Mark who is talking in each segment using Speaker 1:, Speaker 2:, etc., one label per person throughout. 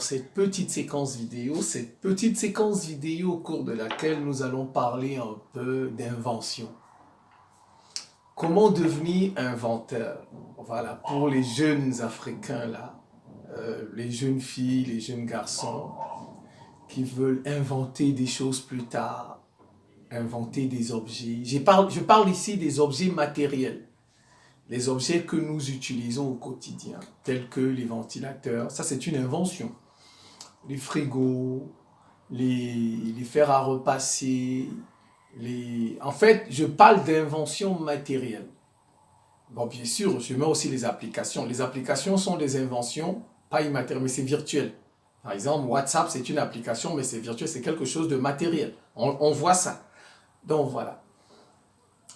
Speaker 1: cette petite séquence vidéo au cours de laquelle nous allons parler un peu d'invention. Comment devenir inventeur? Voilà, pour les jeunes Africains là, les jeunes filles, les jeunes garçons qui veulent inventer des choses plus tard, inventer des objets. Je parle ici des objets matériels, les objets que nous utilisons au quotidien, tels que les ventilateurs, ça c'est une invention. Les frigos, les fers à repasser, en fait, je parle d'invention matérielle. Bon, bien sûr, je mets aussi les applications. Les applications sont des inventions, pas immatérielles, mais c'est virtuel. Par exemple, WhatsApp, c'est une application, mais c'est virtuel, c'est quelque chose de matériel. On voit ça. Donc, voilà.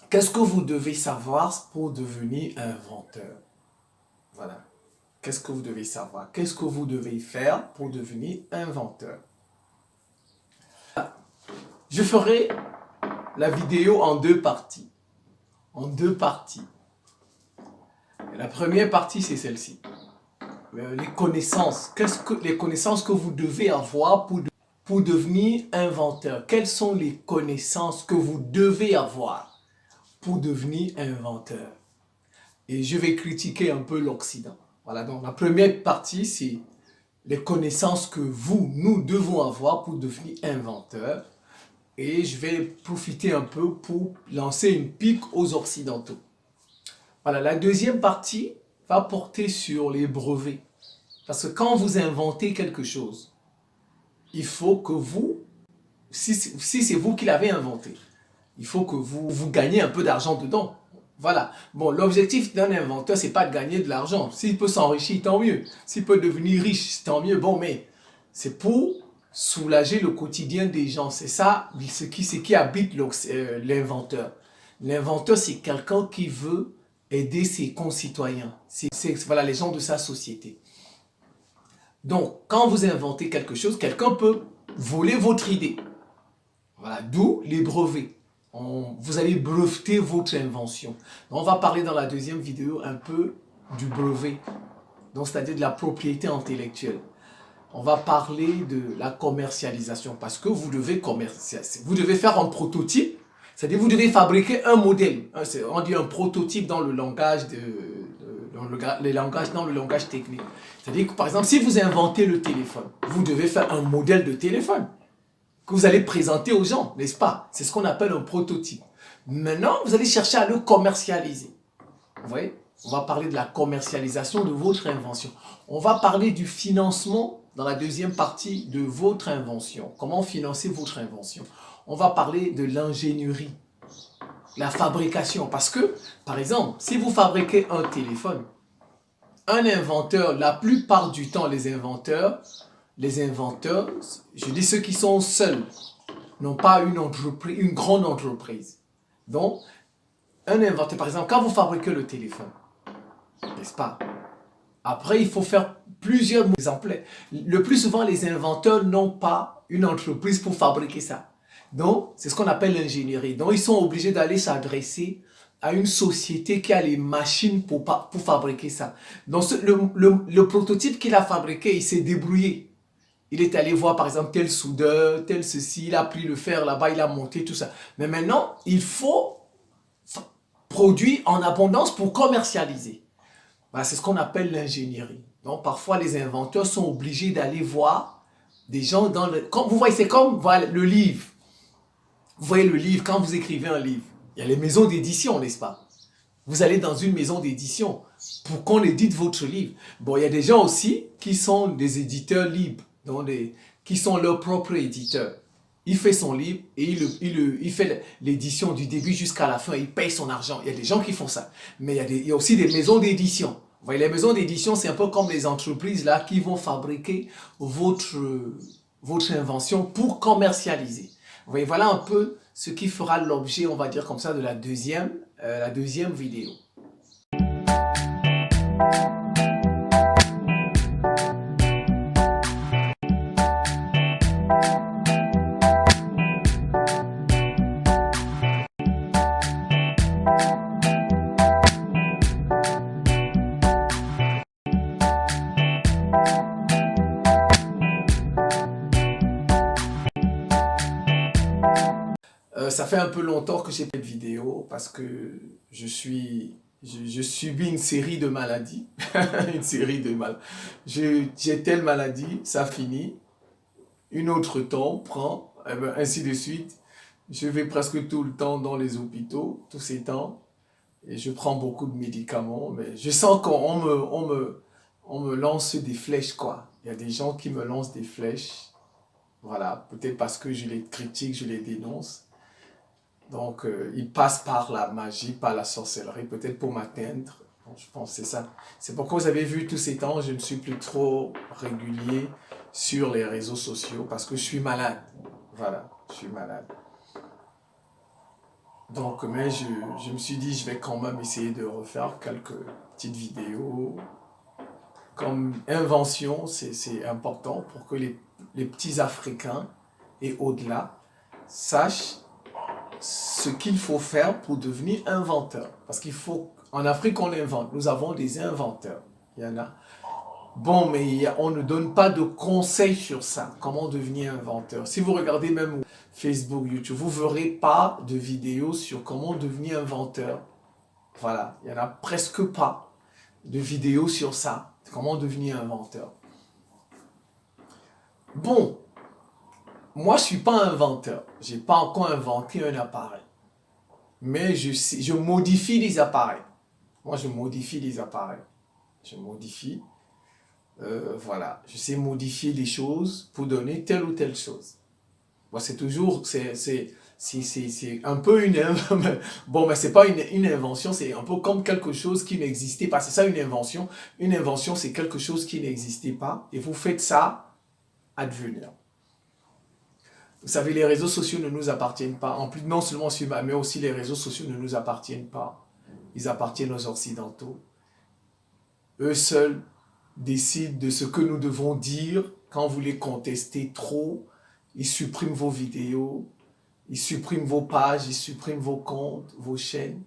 Speaker 1: Qu'est-ce que vous devez savoir pour devenir inventeur? Voilà. Qu'est-ce que vous devez savoir? Qu'est-ce que vous devez faire pour devenir inventeur? Je ferai la vidéo en deux parties. La première partie, c'est celle-ci. Les connaissances. Les connaissances que vous devez avoir pour devenir inventeur? Quelles sont les connaissances que vous devez avoir pour devenir inventeur? Et je vais critiquer un peu l'Occident. Voilà, donc la première partie, c'est les connaissances que nous devons avoir pour devenir inventeur. Et je vais profiter un peu pour lancer une pique aux Occidentaux. Voilà, la deuxième partie va porter sur les brevets. Parce que quand vous inventez quelque chose, il faut que vous, si c'est vous qui l'avez inventé, il faut que vous gagnez un peu d'argent dedans. Voilà. Bon, l'objectif d'un inventeur, c'est pas de gagner de l'argent. S'il peut s'enrichir, tant mieux. S'il peut devenir riche, tant mieux. Bon, mais c'est pour soulager le quotidien des gens. C'est ça, ce qui habite l'inventeur. L'inventeur, c'est quelqu'un qui veut aider ses concitoyens. Voilà, les gens de sa société. Donc, quand vous inventez quelque chose, quelqu'un peut voler votre idée. Voilà, d'où les brevets. Vous allez breveter votre invention. Donc, on va parler dans la deuxième vidéo un peu du brevet, donc c'est-à-dire de la propriété intellectuelle. On va parler de la commercialisation parce que vous devez commercialiser. Vous devez faire un prototype, c'est-à-dire vous devez fabriquer un modèle. On dit un prototype dans le langage dans le langage technique. C'est-à-dire que par exemple, si vous inventez le téléphone, vous devez faire un modèle de téléphone que vous allez présenter aux gens, n'est-ce pas? C'est ce qu'on appelle un prototype. Maintenant, vous allez chercher à le commercialiser. Vous voyez? On va parler de la commercialisation de votre invention. On va parler du financement dans la deuxième partie de votre invention. Comment financer votre invention? On va parler de l'ingénierie, la fabrication. Parce que, par exemple, si vous fabriquez un téléphone, un inventeur, la plupart du temps, les inventeurs, je dis ceux qui sont seuls, n'ont pas une grande entreprise. Donc, un inventeur, par exemple, quand vous fabriquez le téléphone, n'est-ce pas? Après, il faut faire plusieurs exemplaires. Le plus souvent, les inventeurs n'ont pas une entreprise pour fabriquer ça. Donc, c'est ce qu'on appelle l'ingénierie. Donc, ils sont obligés d'aller s'adresser à une société qui a les machines pour fabriquer ça. Donc, le prototype qu'il a fabriqué, il s'est débrouillé. Il est allé voir, par exemple, tel soudeur, tel ceci, il a pris le fer là-bas, il a monté tout ça. Mais maintenant, il faut produire en abondance pour commercialiser. Voilà, c'est ce qu'on appelle l'ingénierie. Donc, parfois, les inventeurs sont obligés d'aller voir des gens dans le... Comme vous voyez, c'est comme voilà, le livre. Vous voyez le livre, quand vous écrivez un livre, il y a les maisons d'édition, n'est-ce pas? Vous allez dans une maison d'édition pour qu'on édite votre livre. Bon, il y a des gens aussi qui sont des éditeurs libres, donc qui sont leurs propres éditeurs. Il fait son livre et il fait l'édition du début jusqu'à la fin. Il paye son argent. Il y a des gens qui font ça. Mais il y a aussi des maisons d'édition. Vous voyez, les maisons d'édition, c'est un peu comme les entreprises là qui vont fabriquer votre invention pour commercialiser. Vous voyez, voilà un peu ce qui fera l'objet, on va dire comme ça, de la deuxième vidéo. Ça fait un peu longtemps que j'ai fait cette vidéo parce que je subis une série de maladies. Une série de maladies. J'ai telle maladie, ça finit. Une autre tombe, prend, et ben, ainsi de suite. Je vais presque tout le temps dans les hôpitaux, tous ces temps. Et je prends beaucoup de médicaments. Mais je sens on me lance des flèches, quoi. Il y a des gens qui me lancent des flèches. Voilà, peut-être parce que je les critique, je les dénonce. Donc, ils passent par la magie, par la sorcellerie, peut-être pour m'atteindre. Bon, je pense que c'est ça. C'est pourquoi vous avez vu tous ces temps, je ne suis plus trop régulier sur les réseaux sociaux parce que je suis malade. Voilà, je suis malade. Donc, mais je me suis dit, je vais quand même essayer de refaire quelques petites vidéos. Comme invention, c'est important pour que les petits Africains et au-delà sachent ce qu'il faut faire pour devenir inventeur. Parce qu'il faut, en Afrique, on invente. Nous avons des inventeurs. Il y en a. Bon, mais on ne donne pas de conseils sur ça. Comment devenir inventeur. Si vous regardez même Facebook, YouTube, vous ne verrez pas de vidéos sur comment devenir inventeur. Voilà. Il n'y en a presque pas de vidéos sur ça. Comment devenir inventeur. Bon. Moi, je ne suis pas inventeur. Je n'ai pas encore inventé un appareil. Mais je modifie les appareils. Moi, je modifie les appareils. Je modifie. Voilà. Je sais modifier les choses pour donner telle ou telle chose. Moi, c'est toujours... C'est un peu une... Bon, mais ce n'est pas une invention. C'est un peu comme quelque chose qui n'existait pas. C'est ça, une invention. Une invention, c'est quelque chose qui n'existait pas. Et vous faites ça advenir. Vous savez, les réseaux sociaux ne nous appartiennent pas. En plus, non seulement celui-là, mais aussi les réseaux sociaux ne nous appartiennent pas. Ils appartiennent aux Occidentaux. Eux seuls décident de ce que nous devons dire. Quand vous les contestez trop, ils suppriment vos vidéos, ils suppriment vos pages, ils suppriment vos comptes, vos chaînes.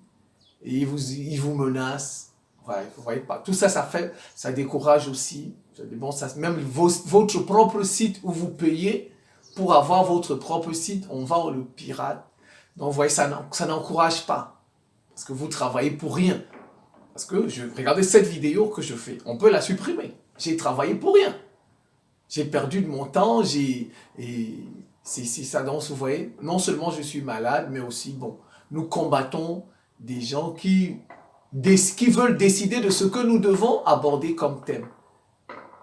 Speaker 1: Et ils vous menacent. Ouais, vous voyez pas. Tout ça, ça décourage aussi. Bon, même votre propre site où vous payez, pour avoir votre propre site, on va le pirate. Donc, vous voyez, ça n'encourage pas. Parce que vous travaillez pour rien. Parce que, regardez cette vidéo que je fais. On peut la supprimer. J'ai travaillé pour rien. J'ai perdu de mon temps. C'est ça. Donc, vous voyez, non seulement je suis malade, mais aussi, bon, nous combattons des gens qui veulent décider de ce que nous devons aborder comme thème.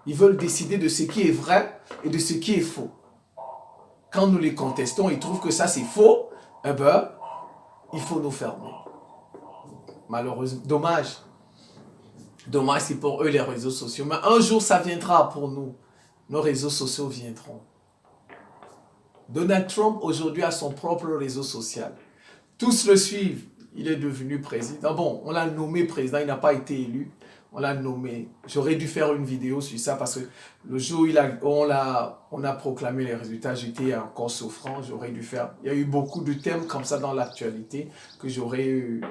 Speaker 1: Ils veulent décider de ce qui est vrai et de ce qui est faux. Quand nous les contestons, ils trouvent que ça c'est faux, eh ben, il faut nous fermer. Malheureusement, dommage. Dommage, c'est pour eux les réseaux sociaux. Mais un jour, ça viendra pour nous. Nos réseaux sociaux viendront. Donald Trump, aujourd'hui, a son propre réseau social. Tous le suivent. Il est devenu président. Bon, on l'a nommé président, il n'a pas été élu. On l'a nommé. J'aurais dû faire une vidéo sur ça parce que le jour où on a proclamé les résultats, j'étais encore souffrant. J'aurais dû faire. Il y a eu beaucoup de thèmes comme ça dans l'actualité que j'aurais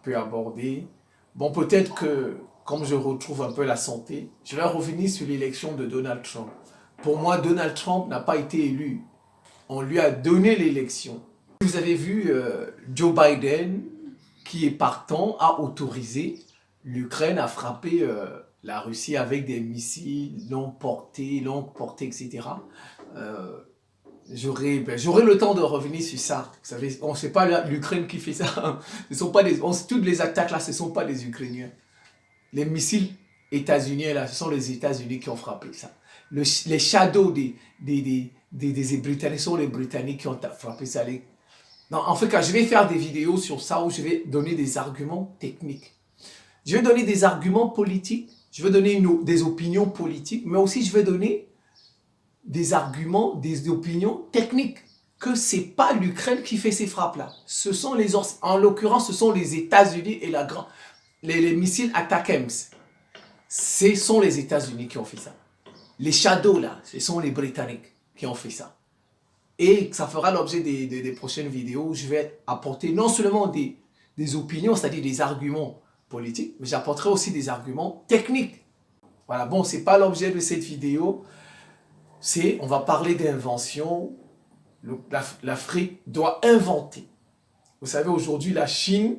Speaker 1: pu aborder. Bon, peut-être que, comme je retrouve un peu la santé, je vais revenir sur l'élection de Donald Trump. Pour moi, Donald Trump n'a pas été élu. On lui a donné l'élection. Vous avez vu Joe Biden, qui est partant, a autorisé l'Ukraine a frappé la Russie avec des missiles longue portée, etc. J'aurai le temps de revenir sur ça. Vous savez, on ne sait pas l'Ukraine qui fait ça. Ce sont pas toutes les attaques là, ce ne sont pas des Ukrainiens. Les missiles états-uniens là, ce sont les États-Unis qui ont frappé ça. Les shadows des Britanniques sont les Britanniques qui ont frappé ça. Non, en fait, je vais faire des vidéos sur ça où je vais donner des arguments techniques. Je vais donner des arguments politiques, je vais donner des opinions politiques, mais aussi je vais donner des arguments, des opinions techniques. Que ce n'est pas l'Ukraine qui fait ces frappes-là. En l'occurrence, ce sont les États-Unis et les missiles ATACMS. Ce sont les États-Unis qui ont fait ça. Les Shadows, là, ce sont les Britanniques qui ont fait ça. Et ça fera l'objet des prochaines vidéos où je vais apporter non seulement des opinions, c'est-à-dire des arguments politique, mais j'apporterai aussi des arguments techniques. Voilà, bon, c'est pas l'objet de cette vidéo. On va parler d'invention. L'Afrique doit inventer. Vous savez, aujourd'hui, la Chine,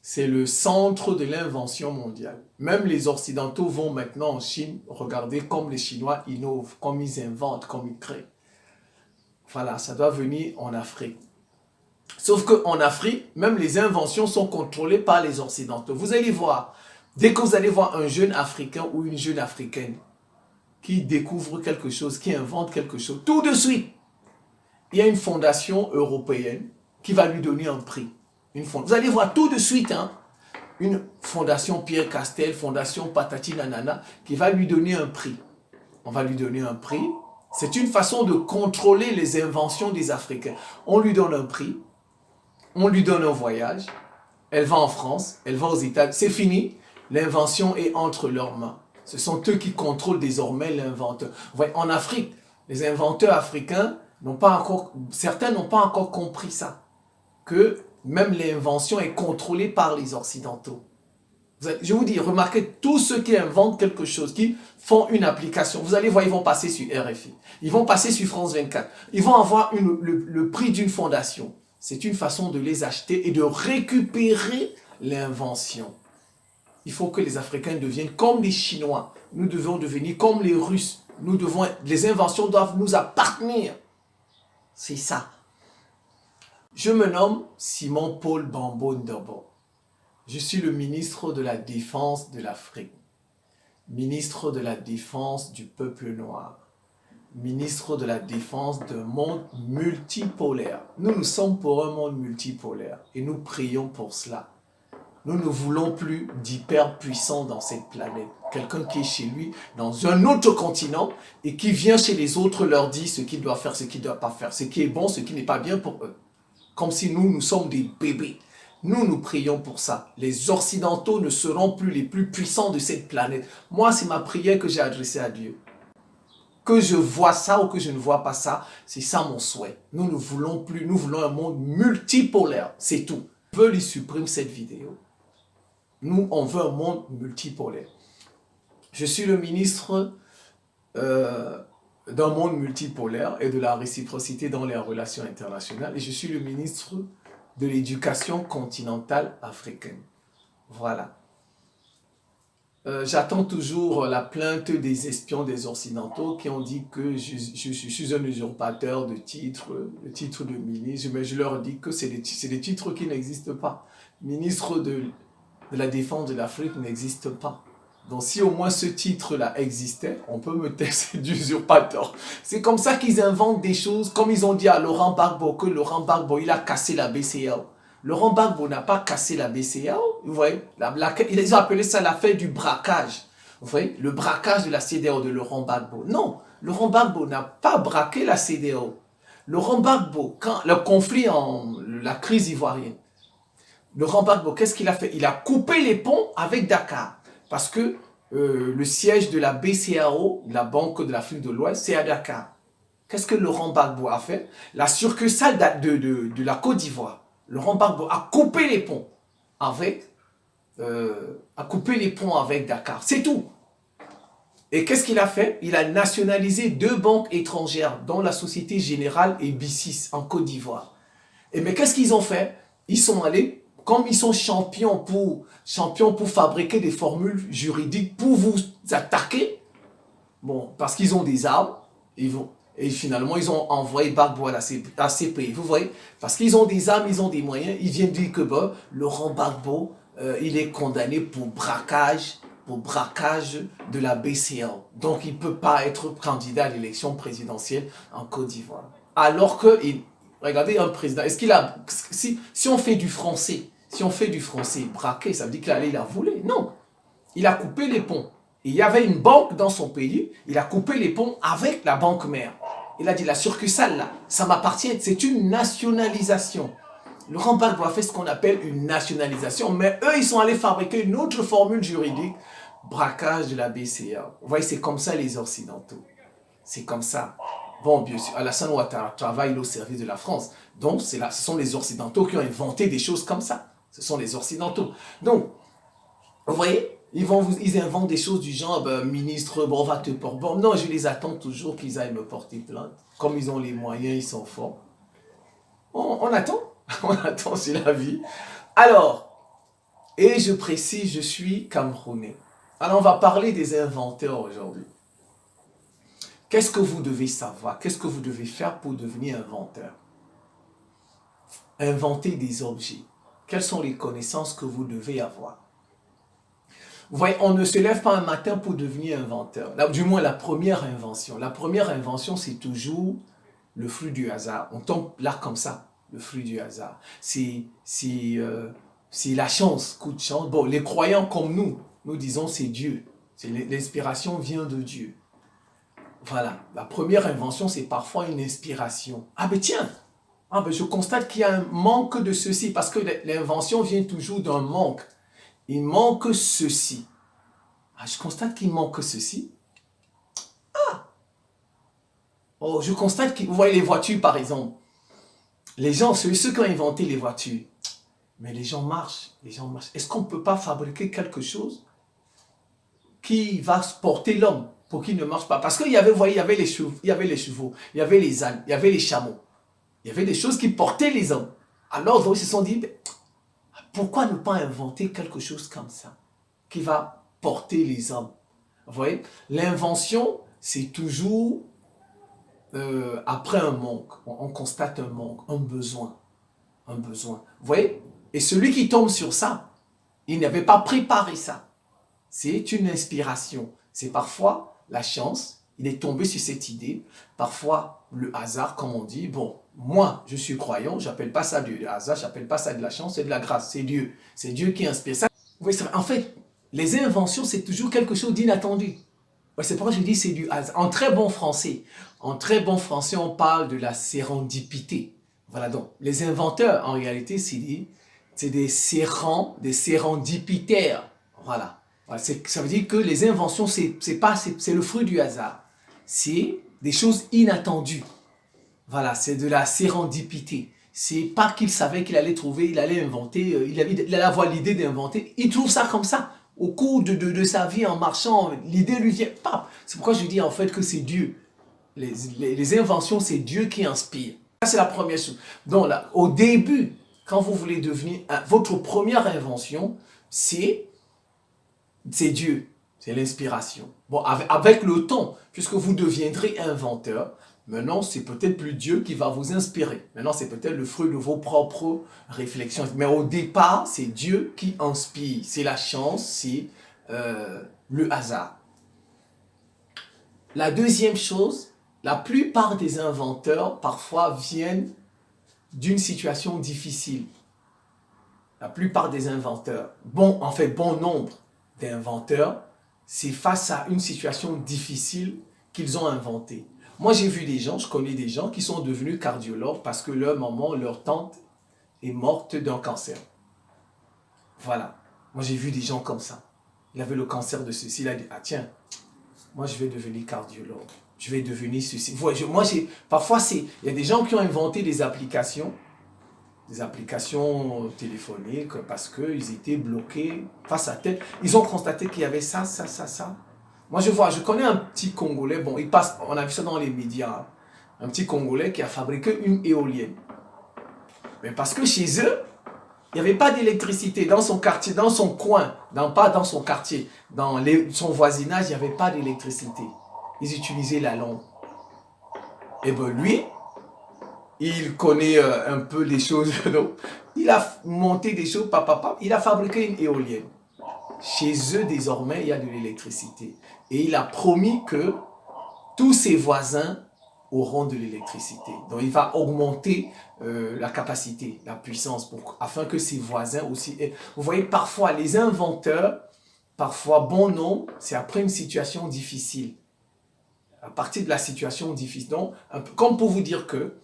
Speaker 1: c'est le centre de l'invention mondiale. Même les Occidentaux vont maintenant en Chine regarder comme les Chinois innovent, comme ils inventent, comme ils créent. Voilà, ça doit venir en Afrique. Sauf qu'en Afrique, même les inventions sont contrôlées par les Occidentaux. Vous allez voir, dès que vous allez voir un jeune Africain ou une jeune Africaine qui découvre quelque chose, qui invente quelque chose, tout de suite, il y a une fondation européenne qui va lui donner un prix. Vous allez voir tout de suite, hein, une fondation Pierre Castel, fondation Patati Nanana, qui va lui donner un prix. On va lui donner un prix. C'est une façon de contrôler les inventions des Africains. On lui donne un prix, on lui donne un voyage, elle va en France, elle va aux États-Unis, c'est fini, l'invention est entre leurs mains. Ce sont eux qui contrôlent désormais l'inventeur. En Afrique, les inventeurs africains n'ont pas encore, certains n'ont pas encore compris ça, que même l'invention est contrôlée par les Occidentaux. Je vous dis, remarquez, tous ceux qui inventent quelque chose, qui font une application, vous allez voir, ils vont passer sur RFI, ils vont passer sur France 24, ils vont avoir le prix d'une fondation. C'est une façon de les acheter et de récupérer l'invention. Il faut que les Africains deviennent comme les Chinois. Nous devons devenir comme les Russes. Les inventions doivent nous appartenir. C'est ça. Je me nomme Simon Paul Bambo Ndobo. Je suis le ministre de la Défense de l'Afrique, ministre de la Défense du peuple noir, ministre de la Défense d'un monde multipolaire. Nous sommes pour un monde multipolaire et nous prions pour cela. Nous ne voulons plus d'hyperpuissants dans cette planète. Quelqu'un qui est chez lui, dans un autre continent, et qui vient chez les autres, leur dit ce qu'il doit faire, ce qu'il ne doit pas faire, ce qui est bon, ce qui n'est pas bien pour eux. Comme si nous sommes des bébés. Nous prions pour ça. Les Occidentaux ne seront plus les plus puissants de cette planète. Moi, c'est ma prière que j'ai adressée à Dieu. Que je vois ça ou que je ne vois pas ça, c'est ça mon souhait. Nous ne voulons plus, nous voulons un monde multipolaire, c'est tout. Je veux lui supprimer cette vidéo. Nous, on veut un monde multipolaire. Je suis le ministre d'un monde multipolaire et de la réciprocité dans les relations internationales. Et je suis le ministre de l'éducation continentale africaine. Voilà. J'attends toujours la plainte des espions des Occidentaux qui ont dit que je suis un usurpateur de titres, le titre de ministre, mais je leur dis que c'est des titres qui n'existent pas. Ministre de la Défense de l'Afrique n'existe pas. Donc si au moins ce titre-là existait, on peut me tester d'usurpateur. C'est comme ça qu'ils inventent des choses, comme ils ont dit à Laurent Gbagbo, que Laurent Gbagbo, il a cassé la BCEAO. Laurent Gbagbo n'a pas cassé la BCEAO, vous voyez, ils ont appelé ça l'affaire du braquage. Vous voyez, le braquage de la CEDEAO de Laurent Gbagbo. Non, Laurent Gbagbo n'a pas braqué la CEDEAO. Laurent Gbagbo, quand le conflit, la crise ivoirienne, Laurent Gbagbo, qu'est-ce qu'il a fait? Il a coupé les ponts avec Dakar. Parce que le siège de la BCEAO, la Banque de l'Afrique de l'Ouest, c'est à Dakar. Qu'est-ce que Laurent Gbagbo a fait? La succursale de la Côte d'Ivoire. Laurent Gbagbo a coupé les ponts avec Dakar. C'est tout. Et qu'est-ce qu'il a fait? Il a nationalisé 2 banques étrangères, dont la Société Générale et BICIS en Côte d'Ivoire. Mais qu'est-ce qu'ils ont fait? Ils sont allés, comme ils sont champions pour fabriquer des formules juridiques pour vous attaquer, bon, parce qu'ils ont des armes, et finalement ils ont envoyé Gbagbo à la CPI, vous voyez, parce qu'ils ont des armes, ils ont des moyens, ils viennent dire que Laurent Gbagbo, il est condamné pour braquage de la BCEAO. Donc il ne peut pas être candidat à l'élection présidentielle en Côte d'Ivoire. Alors que, regardez un président, est-ce qu'il a, si on fait du français, braqué, ça veut dire qu'il a volé. Non, il a coupé les ponts. Il y avait une banque dans son pays, il a coupé les ponts avec la banque mère. Il a dit, la succursale là, ça m'appartient, c'est une nationalisation. Laurent Gbagbo a fait ce qu'on appelle une nationalisation, mais eux, ils sont allés fabriquer une autre formule juridique, braquage de la BCEAO. Vous voyez, c'est comme ça les Occidentaux. C'est comme ça. Bon, bien sûr, Alassane Ouattara travaille au service de la France. Donc, ce sont les Occidentaux qui ont inventé des choses comme ça. Ce sont les Occidentaux. Donc, vous voyez, ils inventent des choses du genre, ministre, on va te porter. Bon, non, je les attends toujours qu'ils aillent me porter plainte. Comme ils ont les moyens, ils sont forts. On attend. on attend sur la vie. Alors, et je précise, je suis Camerounais. Alors, on va parler des inventeurs aujourd'hui. Qu'est-ce que vous devez savoir? Qu'est-ce que vous devez faire pour devenir inventeur? Inventer des objets. Quelles sont les connaissances que vous devez avoir? Vous voyez, on ne se lève pas un matin pour devenir inventeur. Là, du moins, la première invention. La première invention, c'est toujours le fruit du hasard. On tombe là comme ça, le fruit du hasard. C'est la chance, coup de chance. Bon, les croyants comme nous disons c'est Dieu. L'inspiration vient de Dieu. Voilà, la première invention, c'est parfois une inspiration. Ah ben tiens, je constate qu'il y a un manque de ceci, parce que l'invention vient toujours d'un manque. Il manque ceci. Ah, je constate qu'il manque ceci. Oh, je constate que, vous voyez les voitures par exemple. Les gens, ceux qui ont inventé les voitures, mais les gens marchent. Est-ce qu'on ne peut pas fabriquer quelque chose qui va porter l'homme pour qu'il ne marche pas? Parce qu'il y avait, vous voyez, il y avait les chevaux, il y avait les ânes, il y avait les chameaux. Il y avait des choses qui portaient les hommes. Alors, ils se sont dit, pourquoi ne pas inventer quelque chose comme ça qui va porter les hommes? Vous voyez, l'invention, c'est toujours après un manque. On constate un manque, un besoin. Vous voyez? Et celui qui tombe sur ça, il n'avait pas préparé ça. C'est une inspiration. C'est parfois la chance. Il est tombé sur cette idée. Parfois, le hasard, comme on dit. Bon, moi, je suis croyant. Je n'appelle pas ça du hasard. Je n'appelle pas ça de la chance. C'est de la grâce. C'est Dieu. C'est Dieu qui inspire ça. Oui, en fait, les inventions, c'est toujours quelque chose d'inattendu. C'est pourquoi je dis c'est du hasard. En très bon français, on parle de la sérendipité. Voilà, donc, les inventeurs, en réalité, c'est des sérendipitaires. Voilà. Ça veut dire que les inventions, c'est le fruit du hasard. C'est des choses inattendues. Voilà, c'est de la sérendipité. C'est pas qu'il savait qu'il allait trouver, il allait inventer, il allait avoir l'idée d'inventer. Il trouve ça comme ça. Au cours de sa vie en marchant, l'idée lui vient. C'est pourquoi je dis en fait que c'est Dieu. Les inventions, c'est Dieu qui inspire. Ça, c'est la première chose. Donc là, au début, quand vous voulez devenir... votre première invention, c'est Dieu. C'est l'inspiration. Bon, avec le temps, puisque vous deviendrez inventeur, maintenant, c'est peut-être plus Dieu qui va vous inspirer. Maintenant, c'est peut-être le fruit de vos propres réflexions. Mais au départ, c'est Dieu qui inspire. C'est la chance, c'est le hasard. La deuxième chose, la plupart des inventeurs, parfois, viennent d'une situation difficile. La plupart des inventeurs, bon nombre d'inventeurs, c'est face à une situation difficile qu'ils ont inventée. Moi, j'ai vu des gens, je connais des gens qui sont devenus cardiologues parce que leur maman, leur tante est morte d'un cancer. Voilà. Moi, j'ai vu des gens comme ça. Il avait le cancer de ceci. Il a dit, ah tiens, moi, je vais devenir cardiologue. Je vais devenir ceci. Parfois, il y a des gens qui ont inventé des applications téléphoniques parce qu'ils étaient bloqués face à tête. Ils ont constaté qu'il y avait ça. Moi, je connais un petit Congolais, bon, on a vu ça dans les médias, un petit Congolais qui a fabriqué une éolienne. Mais parce que chez eux, il n'y avait pas d'électricité dans son quartier, dans son coin, pas dans son quartier, dans son voisinage, il n'y avait pas d'électricité. Ils utilisaient la lampe. Et bien lui, il connaît un peu les choses. Donc, il a monté des choses, il a fabriqué une éolienne. Chez eux, désormais, il y a de l'électricité. Et il a promis que tous ses voisins auront de l'électricité. Donc, il va augmenter la capacité, la puissance, afin que ses voisins aussi... Vous voyez, parfois, les inventeurs, parfois, bon nombre, c'est après une situation difficile. À partir de la situation difficile. Donc, comme pour vous dire que,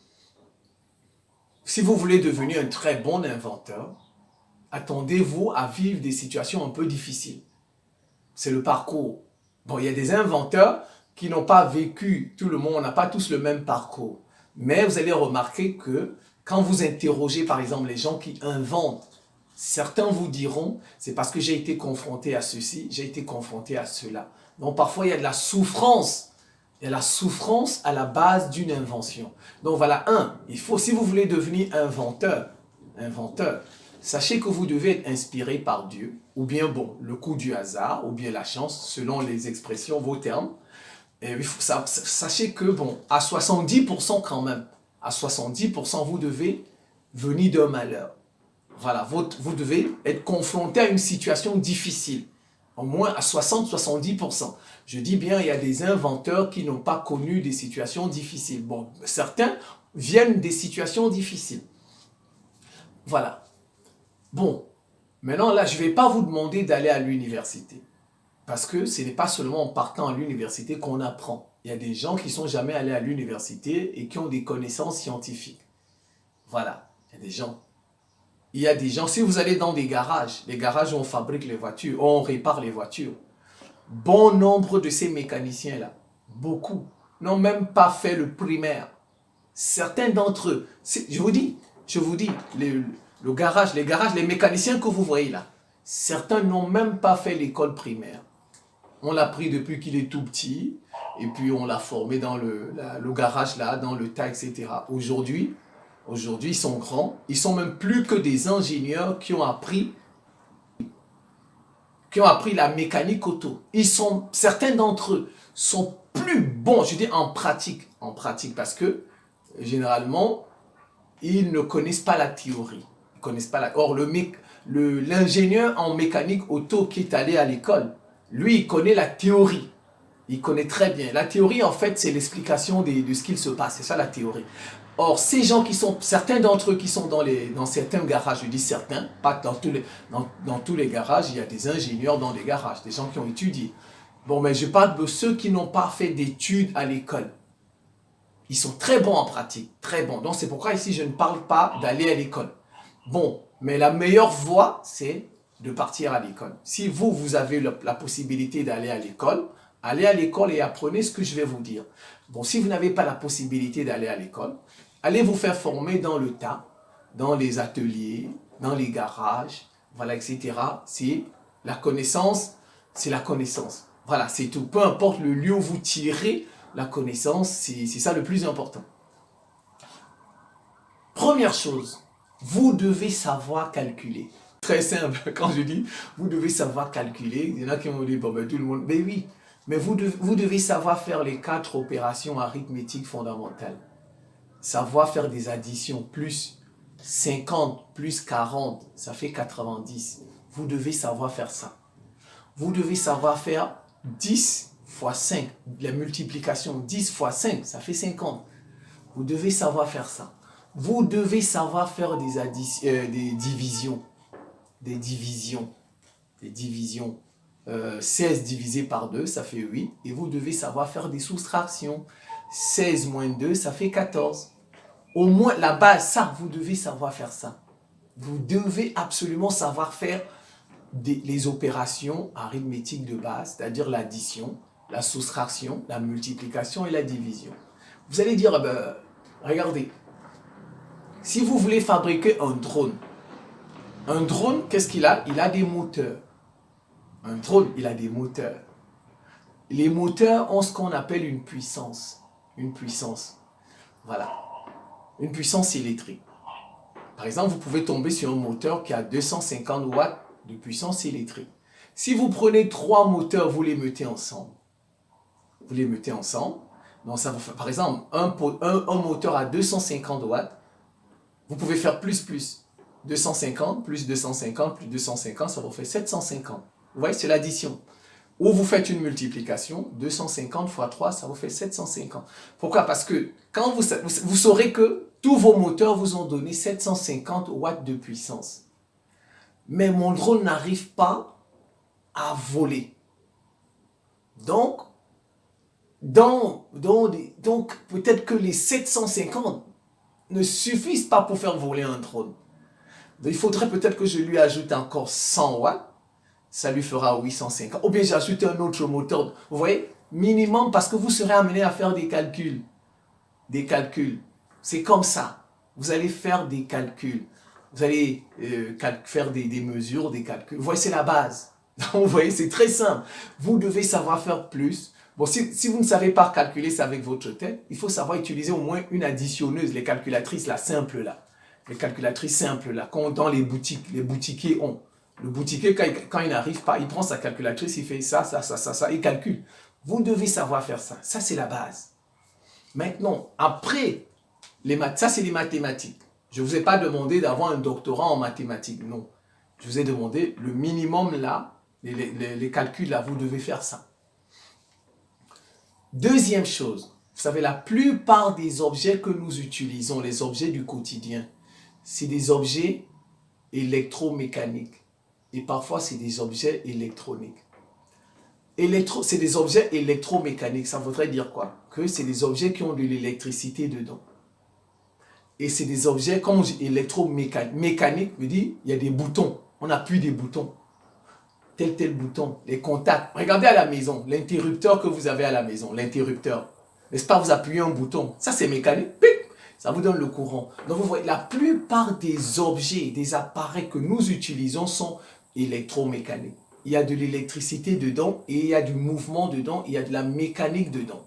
Speaker 1: si vous voulez devenir un très bon inventeur, attendez-vous à vivre des situations un peu difficiles. C'est le parcours. Bon, il y a des inventeurs qui n'ont pas vécu, tout le monde, on n'a pas tous le même parcours. Mais vous allez remarquer que quand vous interrogez, par exemple, les gens qui inventent, certains vous diront, c'est parce que j'ai été confronté à ceci, j'ai été confronté à cela. Donc parfois, il y a de la souffrance. Il y a la souffrance à la base d'une invention. Donc voilà, si vous voulez devenir inventeur, inventeur. Sachez que vous devez être inspiré par Dieu, ou bien, bon, le coup du hasard, ou bien la chance, selon les expressions, vos termes. Et sachez que, bon, à 70% quand même, à 70%, vous devez venir d'un malheur. Voilà, vous devez être confronté à une situation difficile. Au moins à 60-70%. Je dis bien, il y a des inventeurs qui n'ont pas connu des situations difficiles. Bon, certains viennent des situations difficiles. Voilà. Bon, maintenant là, je ne vais pas vous demander d'aller à l'université. Parce que ce n'est pas seulement en partant à l'université qu'on apprend. Il y a des gens qui ne sont jamais allés à l'université et qui ont des connaissances scientifiques. Voilà, il y a des gens. Il y a des gens, si vous allez dans des garages, les garages où on fabrique les voitures, où on répare les voitures, bon nombre de ces mécaniciens-là, beaucoup, n'ont même pas fait le primaire. Certains d'entre eux, je vous dis, le garage, les mécaniciens que vous voyez là, certains n'ont même pas fait l'école primaire. On l'a pris depuis qu'il est tout petit, et puis on l'a formé dans le garage là, dans le tas, etc. Aujourd'hui, ils sont grands, ils sont même plus que des ingénieurs qui ont appris la mécanique auto. Certains d'entre eux sont plus bons, je dis en pratique, parce que généralement, ils ne connaissent pas la théorie. Or, l'ingénieur en mécanique auto qui est allé à l'école, lui, il connaît la théorie. Il connaît très bien. La théorie, en fait, c'est l'explication de ce qu'il se passe. C'est ça la théorie. Or, ces gens certains d'entre eux qui sont dans certains garages, je dis certains, pas dans tous les garages, il y a des ingénieurs dans les garages, des gens qui ont étudié. Bon, mais je parle de ceux qui n'ont pas fait d'études à l'école. Ils sont très bons en pratique, très bons. Donc, c'est pourquoi ici, je ne parle pas d'aller à l'école. Bon, mais la meilleure voie, c'est de partir à l'école. Si vous avez la possibilité d'aller à l'école, allez à l'école et apprenez ce que je vais vous dire. Bon, si vous n'avez pas la possibilité d'aller à l'école, allez vous faire former dans le tas, dans les ateliers, dans les garages, voilà, etc. C'est la connaissance, c'est la connaissance. Voilà, c'est tout. Peu importe le lieu où vous tirez la connaissance, c'est ça le plus important. Première chose, vous devez savoir calculer. Très simple, quand je dis vous devez savoir calculer, il y en a qui m'ont dit, bon ben tout le monde, mais oui, mais vous devez savoir faire les 4 opérations arithmétiques fondamentales. Savoir faire des additions, plus 50, plus 40, ça fait 90. Vous devez savoir faire ça. Vous devez savoir faire 10 fois 5, la multiplication, 10 fois 5, ça fait 50. Vous devez savoir faire ça. Vous devez savoir faire des divisions. Des divisions. 16 divisé par 2, ça fait 8. Et vous devez savoir faire des soustractions. 16 moins 2, ça fait 14. Au moins, la base, ça, vous devez savoir faire ça. Vous devez absolument savoir faire les opérations arithmétiques de base, c'est-à-dire l'addition, la soustraction, la multiplication et la division. Vous allez dire, regardez, si vous voulez fabriquer un drone, qu'est-ce qu'il a? Il a des moteurs. Un drone, il a des moteurs. Les moteurs ont ce qu'on appelle une puissance. Une puissance. Voilà. Une puissance électrique. Par exemple, vous pouvez tomber sur un moteur qui a 250 watts de puissance électrique. Si vous prenez 3 moteurs, vous les mettez ensemble. Donc ça vous fait, par exemple, un moteur à 250 watts, vous pouvez faire plus. 250 plus 250 plus 250, ça vous fait 750. Vous voyez, c'est l'addition. Ou vous faites une multiplication, 250 fois 3, ça vous fait 750. Pourquoi? Parce que quand vous saurez que tous vos moteurs vous ont donné 750 watts de puissance. Mais mon drone n'arrive pas à voler. Donc peut-être que les 750 ne suffisent pas pour faire voler un drone. Donc, il faudrait peut-être que je lui ajoute encore 100 watts. Ça lui fera 850. Ou bien j'ajoute un autre moteur. Vous voyez? Minimum, parce que vous serez amené à faire des calculs. C'est comme ça. Vous allez faire des calculs. Vous allez faire des mesures, des calculs. Vous voyez, c'est la base. Vous voyez, c'est très simple. Vous devez savoir faire plus. Bon, si vous ne savez pas calculer ça avec votre tête, il faut savoir utiliser au moins une additionneuse, les calculatrices, la simple là. les calculatrices simples, là, dans les boutiques, les boutiquiers ont. Le boutiquier, quand il n'arrive pas, il prend sa calculatrice, il fait ça, il calcule. Vous devez savoir faire ça. Ça, c'est la base. Maintenant, après, ça, c'est les mathématiques. Je ne vous ai pas demandé d'avoir un doctorat en mathématiques, non. Je vous ai demandé le minimum, là, les calculs, là, vous devez faire ça. Deuxième chose, vous savez, la plupart des objets que nous utilisons, les objets du quotidien, c'est des objets électromécaniques. Et parfois, c'est des objets électroniques. C'est des objets électromécaniques. Ça voudrait dire quoi? Que c'est des objets qui ont de l'électricité dedans. Et c'est des objets, comme électromécaniques, me dit, il y a des boutons. On appuie des boutons. Tel bouton, les contacts. Regardez à la maison, l'interrupteur que vous avez à la maison, l'interrupteur. N'est-ce pas, vous appuyez un bouton. Ça, c'est mécanique. Ça vous donne le courant. Donc, vous voyez, la plupart des objets, des appareils que nous utilisons sont électromécaniques. Il y a de l'électricité dedans et il y a du mouvement dedans, il y a de la mécanique dedans.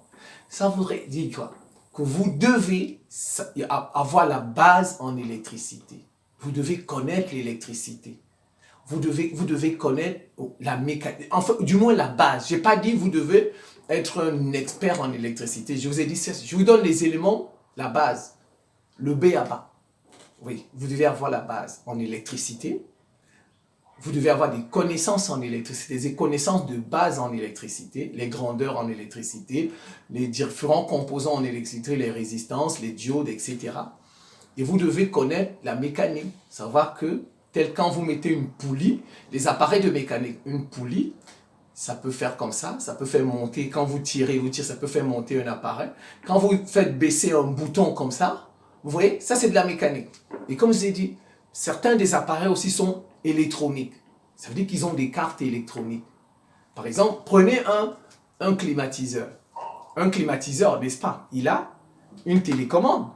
Speaker 1: Ça voudrait dire quoi? Que vous devez avoir la base en électricité. Vous devez connaître l'électricité. Vous devez connaître la mécanique, enfin, du moins la base. Je n'ai pas dit vous devez être un expert en électricité. Je vous ai dit, je vous donne les éléments, la base, le B à bas. Oui, vous devez avoir la base en électricité. Vous devez avoir des connaissances en électricité, des connaissances de base en électricité, les grandeurs en électricité, les différents composants en électricité, les résistances, les diodes, etc. Et vous devez connaître la mécanique, savoir que, tel quand vous mettez une poulie, les appareils de mécanique, une poulie, ça peut faire comme ça peut faire monter, quand vous tirez, ça peut faire monter un appareil. Quand vous faites baisser un bouton comme ça, vous voyez, ça c'est de la mécanique. Et comme je vous ai dit, certains des appareils aussi sont électroniques. Ça veut dire qu'ils ont des cartes électroniques. Par exemple, prenez un climatiseur. Un climatiseur, n'est-ce pas? Il a une télécommande.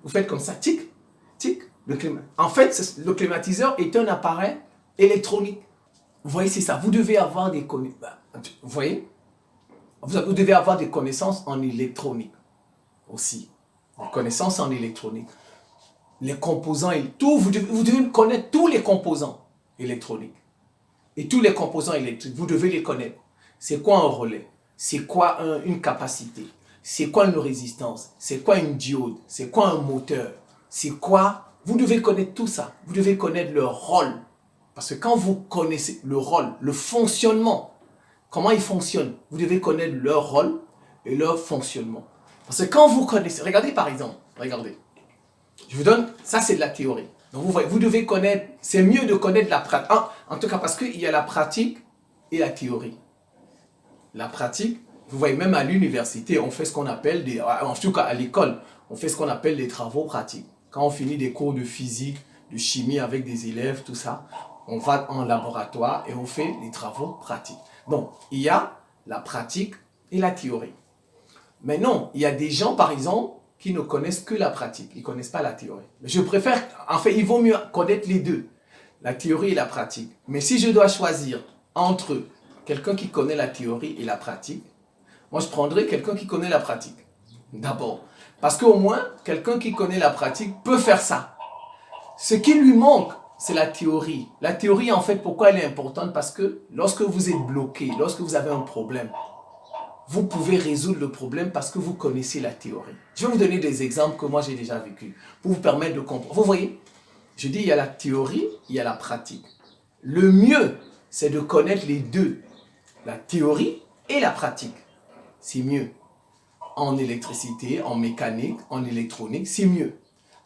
Speaker 1: Vous faites comme ça, tic, tic. En fait, le climatiseur est un appareil électronique. Vous voyez, c'est ça. Vous devez avoir des connaissances. Vous voyez? Vous devez avoir des connaissances en électronique aussi. Des connaissances en électronique. Les composants et tout. Vous devez connaître tous les composants électroniques. Et tous les composants électriques, vous devez les connaître. C'est quoi un relais? C'est quoi une capacité? C'est quoi une résistance? C'est quoi une diode? C'est quoi un moteur? C'est quoi? Vous devez connaître tout ça. Vous devez connaître leur rôle. Parce que quand vous connaissez le rôle, le fonctionnement, comment ils fonctionnent, vous devez connaître leur rôle et leur fonctionnement. Parce que quand vous connaissez, regardez par exemple, regardez. Je vous donne, ça c'est de la théorie. Donc vous voyez, vous devez connaître, c'est mieux de connaître la pratique. En tout cas parce qu'il y a la pratique et la théorie. La pratique, vous voyez, même à l'université, on fait ce qu'on appelle en tout cas à l'école, on fait ce qu'on appelle des travaux pratiques. Quand on finit des cours de physique, de chimie avec des élèves, tout ça, on va en laboratoire et on fait les travaux pratiques. Donc, il y a la pratique et la théorie. Mais non, il y a des gens, par exemple, qui ne connaissent que la pratique, ils ne connaissent pas la théorie. Je préfère, en fait, il vaut mieux connaître les deux, la théorie et la pratique. Mais si je dois choisir entre quelqu'un qui connaît la théorie et la pratique, moi je prendrais quelqu'un qui connaît la pratique, d'abord. Parce qu'au moins, quelqu'un qui connaît la pratique peut faire ça. Ce qui lui manque, c'est la théorie. La théorie, en fait, pourquoi elle est importante? Parce que lorsque vous êtes bloqué, lorsque vous avez un problème, vous pouvez résoudre le problème parce que vous connaissez la théorie. Je vais vous donner des exemples que moi j'ai déjà vécu pour vous permettre de comprendre. Vous voyez, je dis il y a la théorie, il y a la pratique. Le mieux, c'est de connaître les deux, la théorie et la pratique. C'est mieux. En électricité, en mécanique, en électronique, c'est mieux.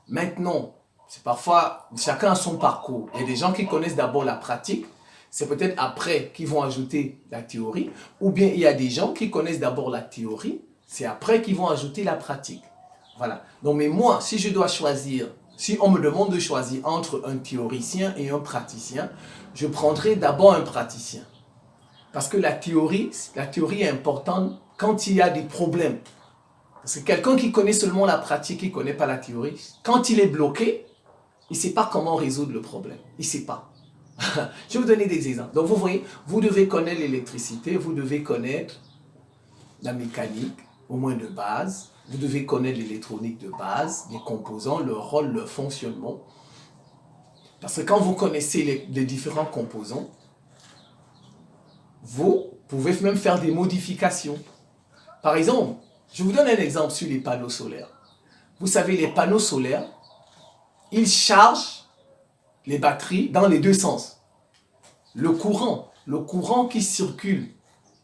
Speaker 1: Maintenant, c'est parfois, chacun a son parcours. Il y a des gens qui connaissent d'abord la pratique, c'est peut-être après qu'ils vont ajouter la théorie, ou bien il y a des gens qui connaissent d'abord la théorie, c'est après qu'ils vont ajouter la pratique. Voilà. Donc, mais moi, si je dois choisir, si on me demande de choisir entre un théoricien et un praticien, je prendrai d'abord un praticien. Parce que la théorie est importante quand il y a des problèmes. Parce que quelqu'un qui connaît seulement la pratique, qui ne connaît pas la théorie, quand il est bloqué, il ne sait pas comment résoudre le problème. Il ne sait pas. Je vais vous donner des exemples. Donc vous voyez, vous devez connaître l'électricité, vous devez connaître la mécanique, au moins de base, Vous devez connaître l'électronique de base, les composants, leur rôle, leur fonctionnement. Parce que quand vous connaissez les différents composants, vous pouvez même faire des modifications. Par exemple, je vous donne un exemple sur les panneaux solaires. Vous savez, les panneaux solaires, ils chargent les batteries dans les deux sens. Le courant qui circule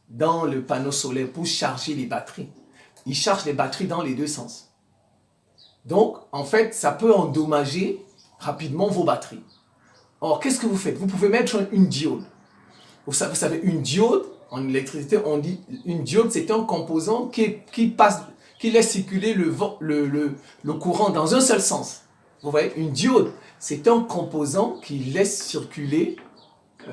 Speaker 1: dans le panneau solaire pour charger les batteries, il charge les batteries dans les deux sens. Donc, en fait, ça peut endommager rapidement vos batteries. Or, qu'est-ce que vous faites? Vous pouvez mettre une diode. Vous savez, une diode, en électricité, on dit une diode, c'est un composant qui laisse circuler le courant dans un seul sens. Vous voyez, une diode, c'est un composant qui laisse circuler,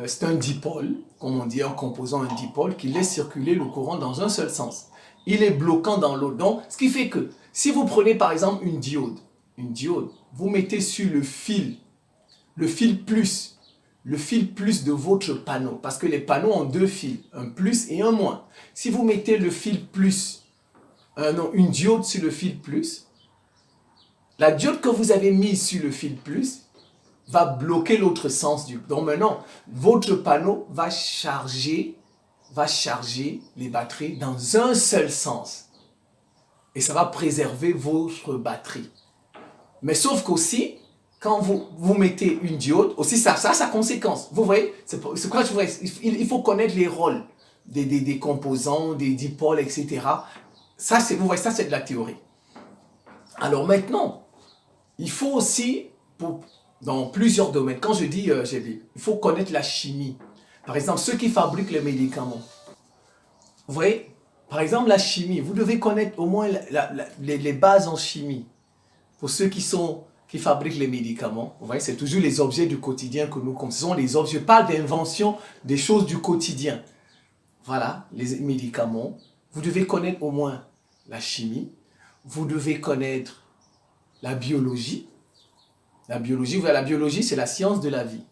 Speaker 1: c'est un dipôle, comme on dit, un composant, un dipôle, qui laisse circuler le courant dans un seul sens. Il est bloquant dans l'autre. Donc, ce qui fait que, si vous prenez par exemple une diode, vous mettez sur le fil plus de votre panneau, parce que les panneaux ont deux fils, un plus et un moins. Si vous mettez le fil plus, une diode sur le fil plus, la diode que vous avez mise sur le fil plus va bloquer l'autre sens du. Donc maintenant, votre panneau va charger les batteries dans un seul sens. Et ça va préserver votre batterie. Mais sauf qu'aussi, quand vous mettez une diode, aussi ça a sa conséquence. Vous voyez, c'est quoi je voudrais, il faut connaître les rôles des composants, des dipôles, etc. Ça, vous voyez, ça c'est de la théorie. Alors maintenant, il faut aussi, dans plusieurs domaines, quand je dis, il faut connaître la chimie. Par exemple, ceux qui fabriquent les médicaments. Vous voyez, par exemple, la chimie, vous devez connaître au moins les bases en chimie. Pour ceux qui fabriquent les médicaments, vous voyez, c'est toujours les objets du quotidien que nous connaissons. Les objets, je parle d'invention des choses du quotidien. Voilà, les médicaments. Vous devez connaître au moins la chimie. Vous devez connaître la biologie. La biologie, c'est la science de la vie.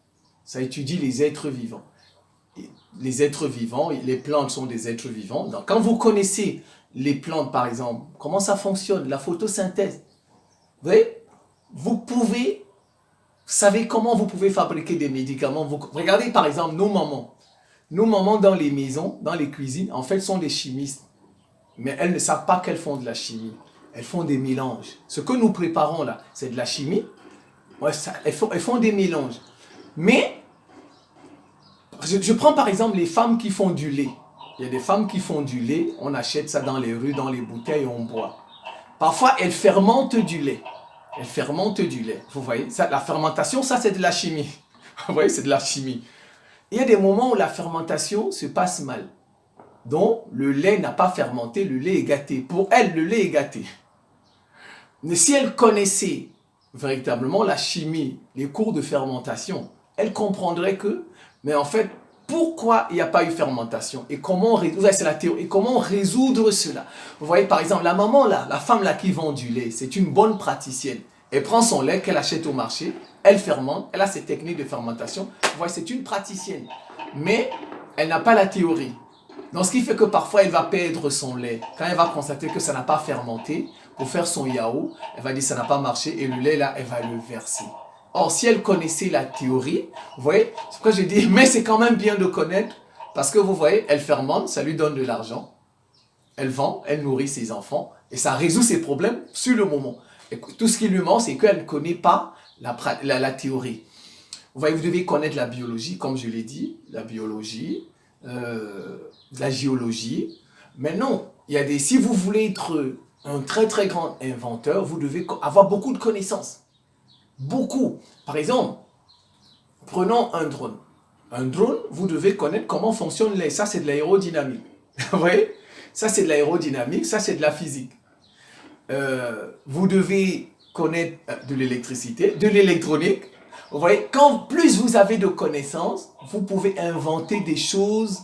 Speaker 1: Ça étudie les êtres vivants. Les êtres vivants, les plantes sont des êtres vivants. Donc, quand vous connaissez les plantes, par exemple, comment ça fonctionne, la photosynthèse, vous voyez, vous savez comment vous pouvez fabriquer des médicaments. Regardez par exemple nos mamans. Nos mamans dans les maisons, dans les cuisines, en fait, sont des chimistes. Mais elles ne savent pas qu'elles font de la chimie. Elles font des mélanges. Ce que nous préparons là, c'est de la chimie. Ouais, elles font des mélanges. Mais, je prends par exemple les femmes qui font du lait. Il y a des femmes qui font du lait, on achète ça dans les rues, dans les bouteilles, on boit. Parfois, elles fermentent du lait. Vous voyez, ça, la fermentation, ça c'est de la chimie. Vous voyez, c'est de la chimie. Il y a des moments où la fermentation se passe mal. Donc, le lait n'a pas fermenté, le lait est gâté. Pour elle, le lait est gâté. Mais si elle connaissait véritablement la chimie, les cours de fermentation, elle comprendrait que, mais en fait, pourquoi il n'y a pas eu fermentation et comment c'est la théorie, et comment résoudre cela. Vous voyez par exemple la maman là, la femme là qui vend du lait, c'est une bonne praticienne. Elle prend son lait qu'elle achète au marché, elle fermente, elle a ses techniques de fermentation. Vous voyez, c'est une praticienne, mais elle n'a pas la théorie. Donc ce qui fait que parfois elle va perdre son lait. Quand elle va constater que ça n'a pas fermenté, pour faire son yaourt, elle va dire ça n'a pas marché et le lait là, elle va le verser. Or, si elle connaissait la théorie, vous voyez, c'est pourquoi je dis, mais c'est quand même bien de connaître, parce que vous voyez, elle fermente, ça lui donne de l'argent, elle vend, elle nourrit ses enfants, et ça résout ses problèmes sur le moment. Et tout ce qui lui manque, c'est qu'elle ne connaît pas la théorie. Vous voyez, vous devez connaître la biologie, comme je l'ai dit, la biologie, la géologie. Mais non, si vous voulez être un très très grand inventeur, vous devez avoir beaucoup de connaissances. Beaucoup. Par exemple, prenons un drone. Un drone, vous devez connaître comment fonctionne ça, c'est de l'aérodynamique. Vous voyez? Ça, c'est de l'aérodynamique, ça, c'est de la physique. Vous devez connaître de l'électricité, de l'électronique. Vous voyez? Quand plus vous avez de connaissances, vous pouvez inventer des choses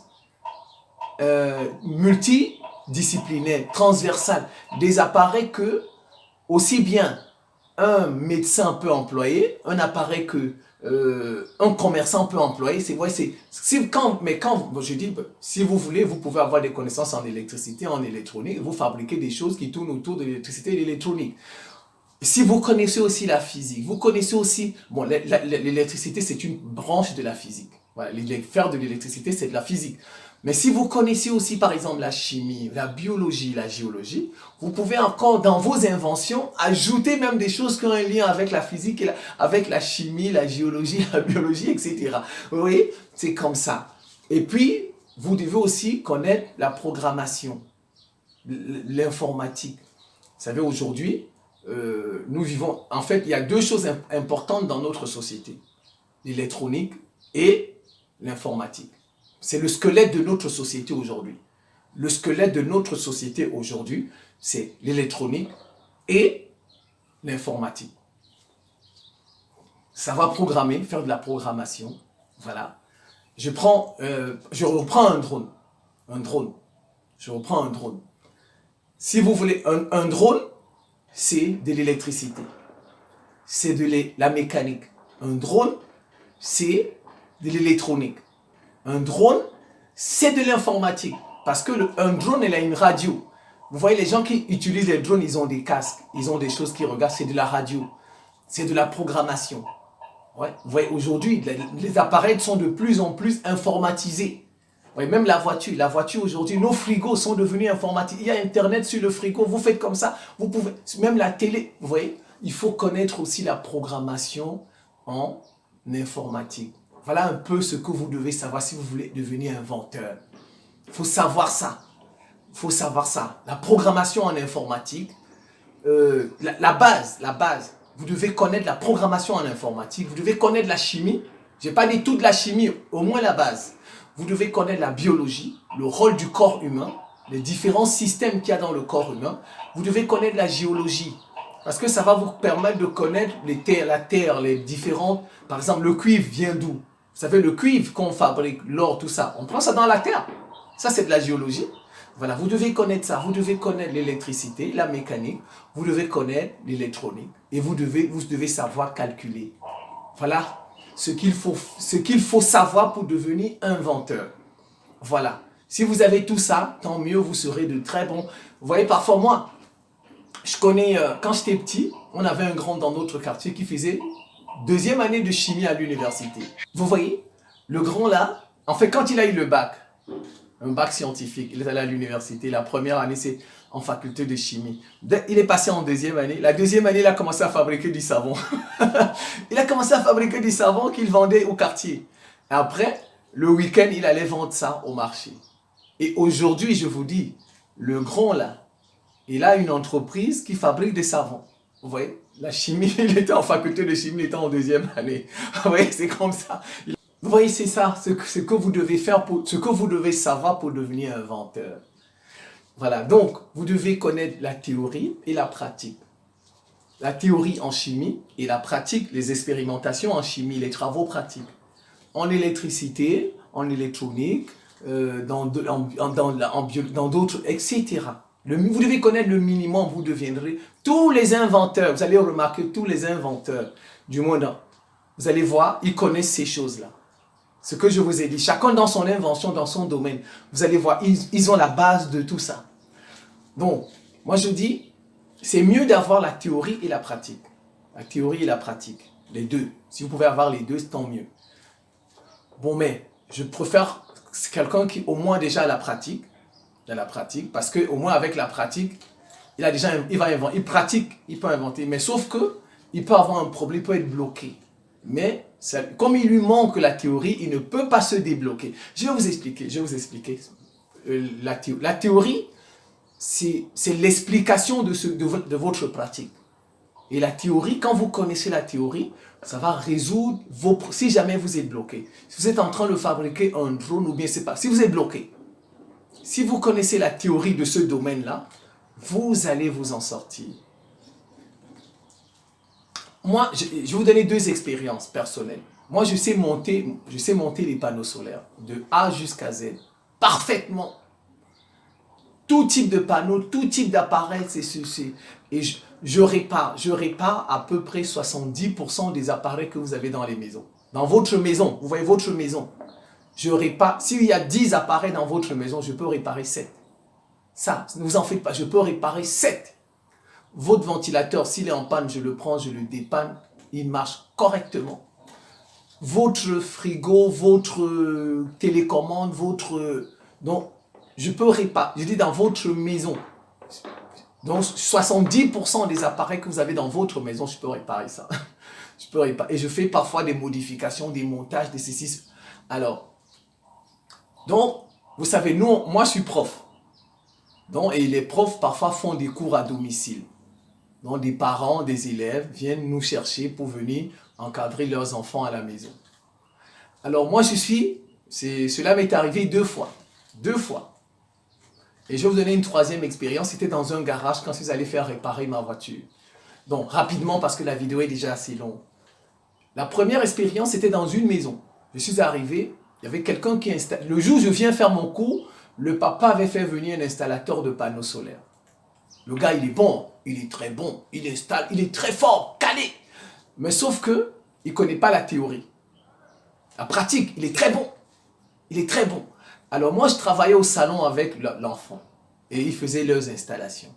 Speaker 1: multidisciplinaires, transversales. Des appareils que, aussi bien un médecin peut employer, un appareil que un commerçant peut employer. C'est vrai, je dis, si vous voulez, vous pouvez avoir des connaissances en électricité, en électronique, vous fabriquez des choses qui tournent autour de l'électricité et de l'électronique. Si vous connaissez aussi la physique, vous connaissez aussi, bon, l'électricité c'est une branche de la physique. Voilà, faire de l'électricité c'est de la physique. Mais si vous connaissez aussi par exemple la chimie, la biologie, la géologie, vous pouvez encore dans vos inventions ajouter même des choses qui ont un lien avec la physique, avec la chimie, la géologie, la biologie, etc. Vous voyez, c'est comme ça. Et puis, vous devez aussi connaître la programmation, l'informatique. Vous savez, aujourd'hui, nous vivons, en fait, il y a deux choses importantes dans notre société, l'électronique et l'informatique. C'est le squelette de notre société aujourd'hui. Le squelette de notre société aujourd'hui, c'est l'électronique et l'informatique. Ça va programmer, faire de la programmation. Voilà. Je reprends un drone. Je reprends un drone. Si vous voulez, un drone, c'est de l'électricité. C'est de la mécanique. Un drone, c'est de l'électronique. Un drone, c'est de l'informatique. Parce que un drone, il a une radio. Vous voyez, les gens qui utilisent les drones, ils ont des casques, ils ont des choses qu'ils regardent, c'est de la radio. C'est de la programmation. Ouais. Vous voyez, aujourd'hui, les appareils sont de plus en plus informatisés. Vous voyez, même la voiture aujourd'hui, nos frigos sont devenus informatiques. Il y a Internet sur le frigo, vous faites comme ça, vous pouvez, même la télé, vous voyez, il faut connaître aussi la programmation en informatique. Voilà un peu ce que vous devez savoir si vous voulez devenir inventeur. Il faut savoir ça. Il faut savoir ça. La programmation en informatique, la base. Vous devez connaître la programmation en informatique. Vous devez connaître la chimie. Je n'ai pas dit toute la chimie, au moins la base. Vous devez connaître la biologie, le rôle du corps humain, les différents systèmes qu'il y a dans le corps humain. Vous devez connaître la géologie. Parce que ça va vous permettre de connaître la terre, les différentes... Par exemple, le cuivre vient d'où? Vous savez, le cuivre qu'on fabrique, l'or, tout ça, on prend ça dans la terre. Ça, c'est de la géologie. Voilà, vous devez connaître ça. Vous devez connaître l'électricité, la mécanique. Vous devez connaître l'électronique. Et vous devez savoir calculer. Voilà ce qu'il faut savoir pour devenir inventeur. Voilà. Si vous avez tout ça, tant mieux, vous serez de très bons. Vous voyez, parfois, moi, je connais, quand j'étais petit, on avait un grand dans notre quartier qui faisait 2e année de chimie à l'université. Vous voyez, le grand là, en fait, quand il a eu le bac, un bac scientifique, il est allé à l'université, la première année, c'est en faculté de chimie. Il est passé en 2e année. La 2e année, il a commencé à fabriquer du savon. Il a commencé à fabriquer du savon qu'il vendait au quartier. Et après, le week-end, il allait vendre ça au marché. Et aujourd'hui, je vous dis, le grand là, il a une entreprise qui fabrique des savons. Vous voyez, la chimie, il était en faculté de chimie, il était en 2e année. Vous voyez, c'est comme ça. Vous voyez, c'est ça, ce que vous devez faire, ce que vous devez savoir pour devenir inventeur. Voilà, donc, vous devez connaître la théorie et la pratique. La théorie en chimie et la pratique, les expérimentations en chimie, les travaux pratiques. En électricité, en électronique, dans d'autres, etc. Vous devez connaître le minimum, vous deviendrez tous les inventeurs. Vous allez remarquer tous les inventeurs du monde. Vous allez voir, ils connaissent ces choses-là. Ce que je vous ai dit, chacun dans son invention, dans son domaine. Vous allez voir, ils ont la base de tout ça. Donc, moi je dis, c'est mieux d'avoir la théorie et la pratique. La théorie et la pratique, les deux. Si vous pouvez avoir les deux, tant mieux. Bon, mais je préfère quelqu'un qui au moins déjà a la pratique. Parce qu'au moins avec la pratique, il va inventer. Il pratique, il peut inventer. Mais sauf que, il peut avoir un problème, il peut être bloqué. Mais comme il lui manque la théorie, il ne peut pas se débloquer. Je vais vous expliquer. La théorie, c'est l'explication de votre pratique. Et la théorie, quand vous connaissez la théorie, ça va résoudre si jamais vous êtes bloqué. Si vous êtes en train de fabriquer un drone ou bien c'est pas. Si vous êtes bloqué, si vous connaissez la théorie de ce domaine-là, vous allez vous en sortir. Moi, je vais vous donner 2 expériences personnelles. Moi, je sais monter les panneaux solaires de A jusqu'à Z, parfaitement. tout type de panneaux, tout type d'appareil, et je répare à peu près 70% des appareils que vous avez dans les maisons. Dans votre maison, vous voyez votre maison, je répare, s'il y a 10 appareils dans votre maison, je peux réparer 7. Ça, ne vous en faites pas, je peux réparer 7. Votre ventilateur, s'il est en panne, je le prends, je le dépanne, il marche correctement. Votre frigo, votre télécommande, donc, je peux réparer, je dis dans votre maison. Donc, 70% des appareils que vous avez dans votre maison, je peux réparer ça. Je peux réparer. Et je fais parfois des modifications, des montages, des ceci. Alors, donc, vous savez, moi, je suis prof. Donc, et les profs, parfois, font des cours à domicile. Donc, des parents, des élèves viennent nous chercher pour venir encadrer leurs enfants à la maison. Alors, moi, cela m'est arrivé 2 fois. 2 fois. Et je vais vous donner une 3e expérience. C'était dans un garage quand je suis allé faire réparer ma voiture. Donc, rapidement, parce que la vidéo est déjà assez longue. La première expérience, c'était dans une maison. Je suis arrivé, il y avait quelqu'un qui installe. Le jour où je viens faire mon cours, le papa avait fait venir un installateur de panneaux solaires. Le gars, il est bon, il est très bon, il installe, il est très fort, calé. Mais sauf que, il ne connaît pas la théorie. La pratique, il est très bon. Il est très bon. Alors moi, je travaillais au salon avec l'enfant. Et il faisait leurs installations.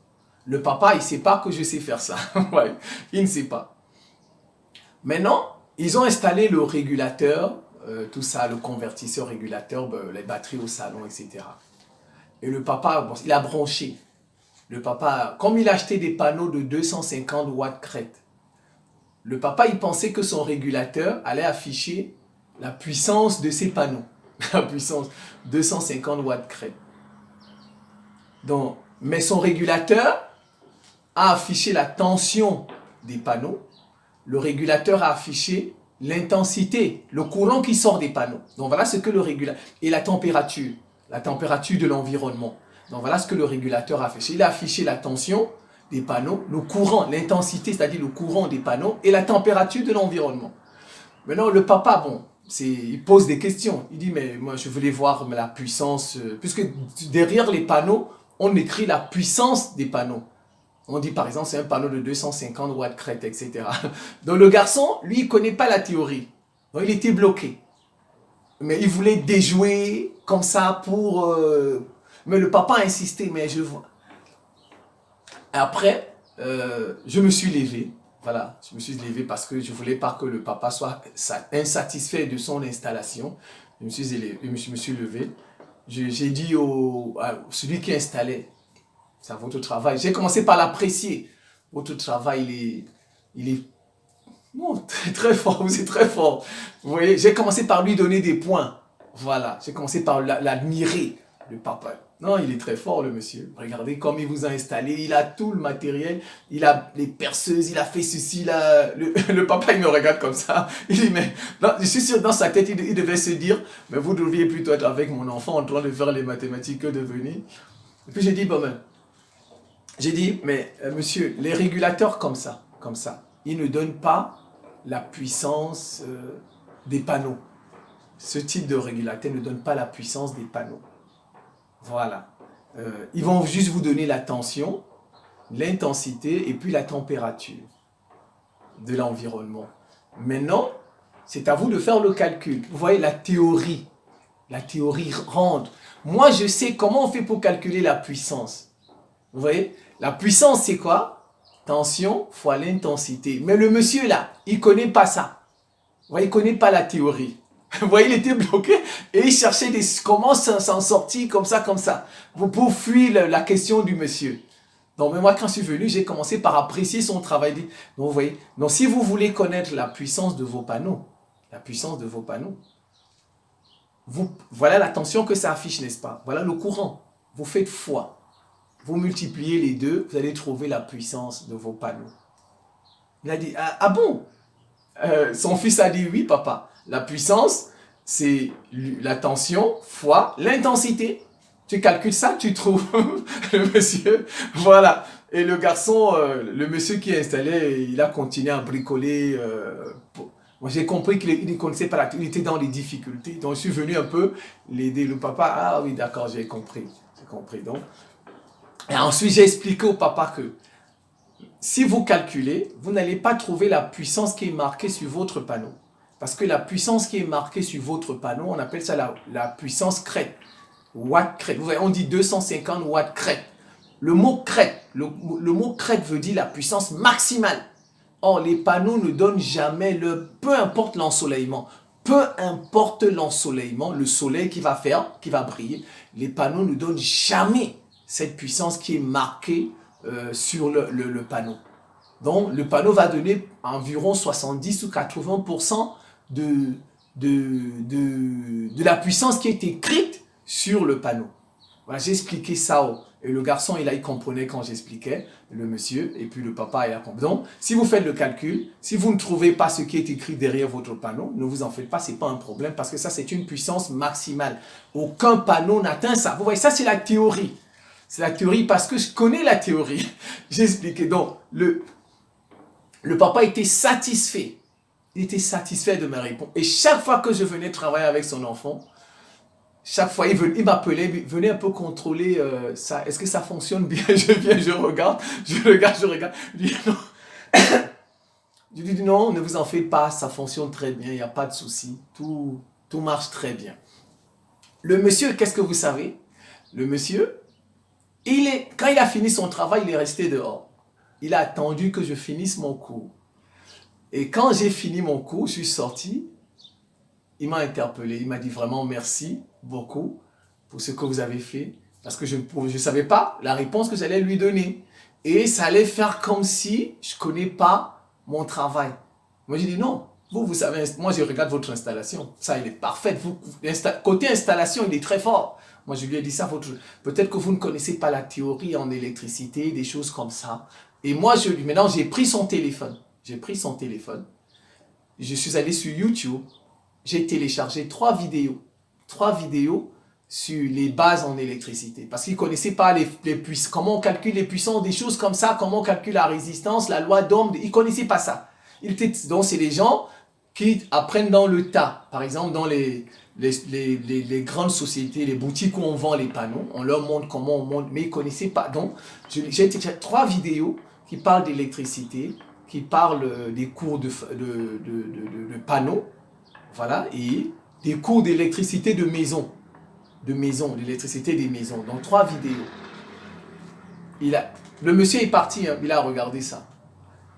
Speaker 1: Le papa, il ne sait pas que je sais faire ça. Ouais, il ne sait pas. Maintenant, ils ont installé le régulateur, tout ça, le convertisseur régulateur, les batteries au salon, etc. Et le papa, bon, il a branché. Le papa, comme il a acheté des panneaux de 250 watts crête, le papa, il pensait que son régulateur allait afficher la puissance de ses panneaux. La puissance, 250 watts crête. Donc, mais son régulateur a affiché la tension des panneaux. Le régulateur a affiché l'intensité, le courant qui sort des panneaux. Donc, voilà ce que le régulateur... Et la température de l'environnement. Donc, voilà ce que le régulateur a affiché. Il a affiché la tension des panneaux, le courant, l'intensité, c'est-à-dire le courant des panneaux, et la température de l'environnement. Maintenant, le papa, bon, il pose des questions. Il dit, mais moi, je voulais voir la puissance, puisque derrière les panneaux, on écrit la puissance des panneaux. On dit, par exemple, c'est un panneau de 250 watts crête, etc. Donc, le garçon, lui, il ne connaît pas la théorie. Donc, il était bloqué. Mais il voulait déjouer comme ça pour... Mais le papa a insisté, mais je vois. Après, je me suis levé. Voilà, je me suis levé parce que je ne voulais pas que le papa soit insatisfait de son installation. Je me suis levé. J'ai dit à celui qui installait, c'est votre travail. J'ai commencé par l'apprécier. Votre travail, il est non, très, très fort, vous êtes très fort. Vous voyez, j'ai commencé par lui donner des points. Voilà, j'ai commencé par l'admirer, le papa. Non, il est très fort, le monsieur. Regardez comme il vous a installé. Il a tout le matériel. Il a les perceuses. Il a fait ceci, là. Le papa, il me regarde comme ça. Il dit, mais... Non, je suis sûr, dans sa tête, il devait se dire, mais vous devriez plutôt être avec mon enfant en train de faire les mathématiques que de venir. Et puis, j'ai dit, bon, mais monsieur, les régulateurs comme ça, ils ne donnent pas la puissance des panneaux. Ce type de régulateur ne donne pas la puissance des panneaux. Voilà. Ils vont juste vous donner la tension, l'intensité et puis la température de l'environnement. Maintenant, c'est à vous de faire le calcul. Vous voyez la théorie rentre. Moi, je sais comment on fait pour calculer la puissance. Vous voyez, la puissance, c'est quoi? Tension fois l'intensité. Mais le monsieur là, il ne connaît pas ça. Vous voyez, il ne connaît pas la théorie. Vous voyez, il était bloqué et il cherchait comment s'en sortir comme ça, pour fuir la question du monsieur. Donc, mais moi, quand je suis venu, j'ai commencé par apprécier son travail. Donc, vous voyez, donc, si vous voulez connaître la puissance de vos panneaux, voilà la tension que ça affiche, n'est-ce pas? Voilà le courant. Vous faites fois. Vous multipliez les deux, vous allez trouver la puissance de vos panneaux. Il a dit, ah bon? Son fils a dit, oui, papa. La puissance, c'est la tension fois l'intensité. Tu calcules ça, tu trouves le monsieur. Voilà. Et le garçon, le monsieur qui est installé, il a continué à bricoler. Moi, j'ai compris qu'il ne connaissait pas il était dans les difficultés. Donc, je suis venu un peu l'aider. Le papa, ah oui, d'accord, j'ai compris. Donc, Et ensuite, j'ai expliqué au papa que si vous calculez, vous n'allez pas trouver la puissance qui est marquée sur votre panneau. Parce que la puissance qui est marquée sur votre panneau, on appelle ça la puissance crête. Watt crête. Vous voyez, on dit 250 watts crête. Le mot crête, le mot crête veut dire la puissance maximale. Or, les panneaux ne donnent jamais peu importe l'ensoleillement. Peu importe l'ensoleillement, le soleil qui va briller, les panneaux ne donnent jamais cette puissance qui est marquée sur le panneau. Donc, le panneau va donner environ 70 ou 80% de la puissance qui est écrite sur le panneau. Voilà, j'ai expliqué ça. Et le garçon, il comprenait quand j'expliquais, le monsieur, et puis le papa, il a compris. Donc, si vous faites le calcul, si vous ne trouvez pas ce qui est écrit derrière votre panneau, ne vous en faites pas, ce n'est pas un problème, parce que ça, c'est une puissance maximale. Aucun panneau n'atteint ça. Vous voyez, ça, c'est la théorie. C'est la théorie parce que je connais la théorie. J'ai expliqué. Donc, le papa était satisfait. Il était satisfait de ma réponse. Et chaque fois que je venais travailler avec son enfant, chaque fois, il m'appelait, venez un peu contrôler ça. Est-ce que ça fonctionne bien? Je viens, je regarde. Je dis non. Je lui dis non, ne vous en faites pas, ça fonctionne très bien, il n'y a pas de souci. Tout marche très bien. Le monsieur, qu'est-ce que vous savez? Le monsieur, quand il a fini son travail, il est resté dehors. Il a attendu que je finisse mon cours. Et quand j'ai fini mon cours, je suis sorti. Il m'a interpellé, il m'a dit vraiment merci beaucoup pour ce que vous avez fait. Parce que je ne savais pas la réponse que j'allais lui donner. Et ça allait faire comme si je ne connais pas mon travail. Moi, j'ai dit non. Vous savez, moi, je regarde votre installation. Ça, il est parfait. Côté installation, il est très fort. Moi, je lui ai dit ça. Peut-être que vous ne connaissez pas la théorie en électricité, des choses comme ça. Et moi, maintenant, j'ai pris son téléphone. Je suis allé sur YouTube. J'ai téléchargé 3 vidéos sur les bases en électricité. Parce qu'il ne connaissait pas comment on calcule les puissances, des choses comme ça, comment on calcule la résistance, la loi d'Ohm. Il ne connaissait pas ça. Donc, c'est des gens qui apprennent dans le tas. Par exemple, dans les grandes sociétés, les boutiques où on vend les panneaux, on leur montre comment on monte, mais ils ne connaissaient pas. Donc, j'ai téléchargé 3 vidéos qui parlent d'électricité, qui parlent des cours de panneaux, voilà, et des cours d'électricité l'électricité des maisons, dans 3 vidéos. Le monsieur est parti, hein, il a regardé ça.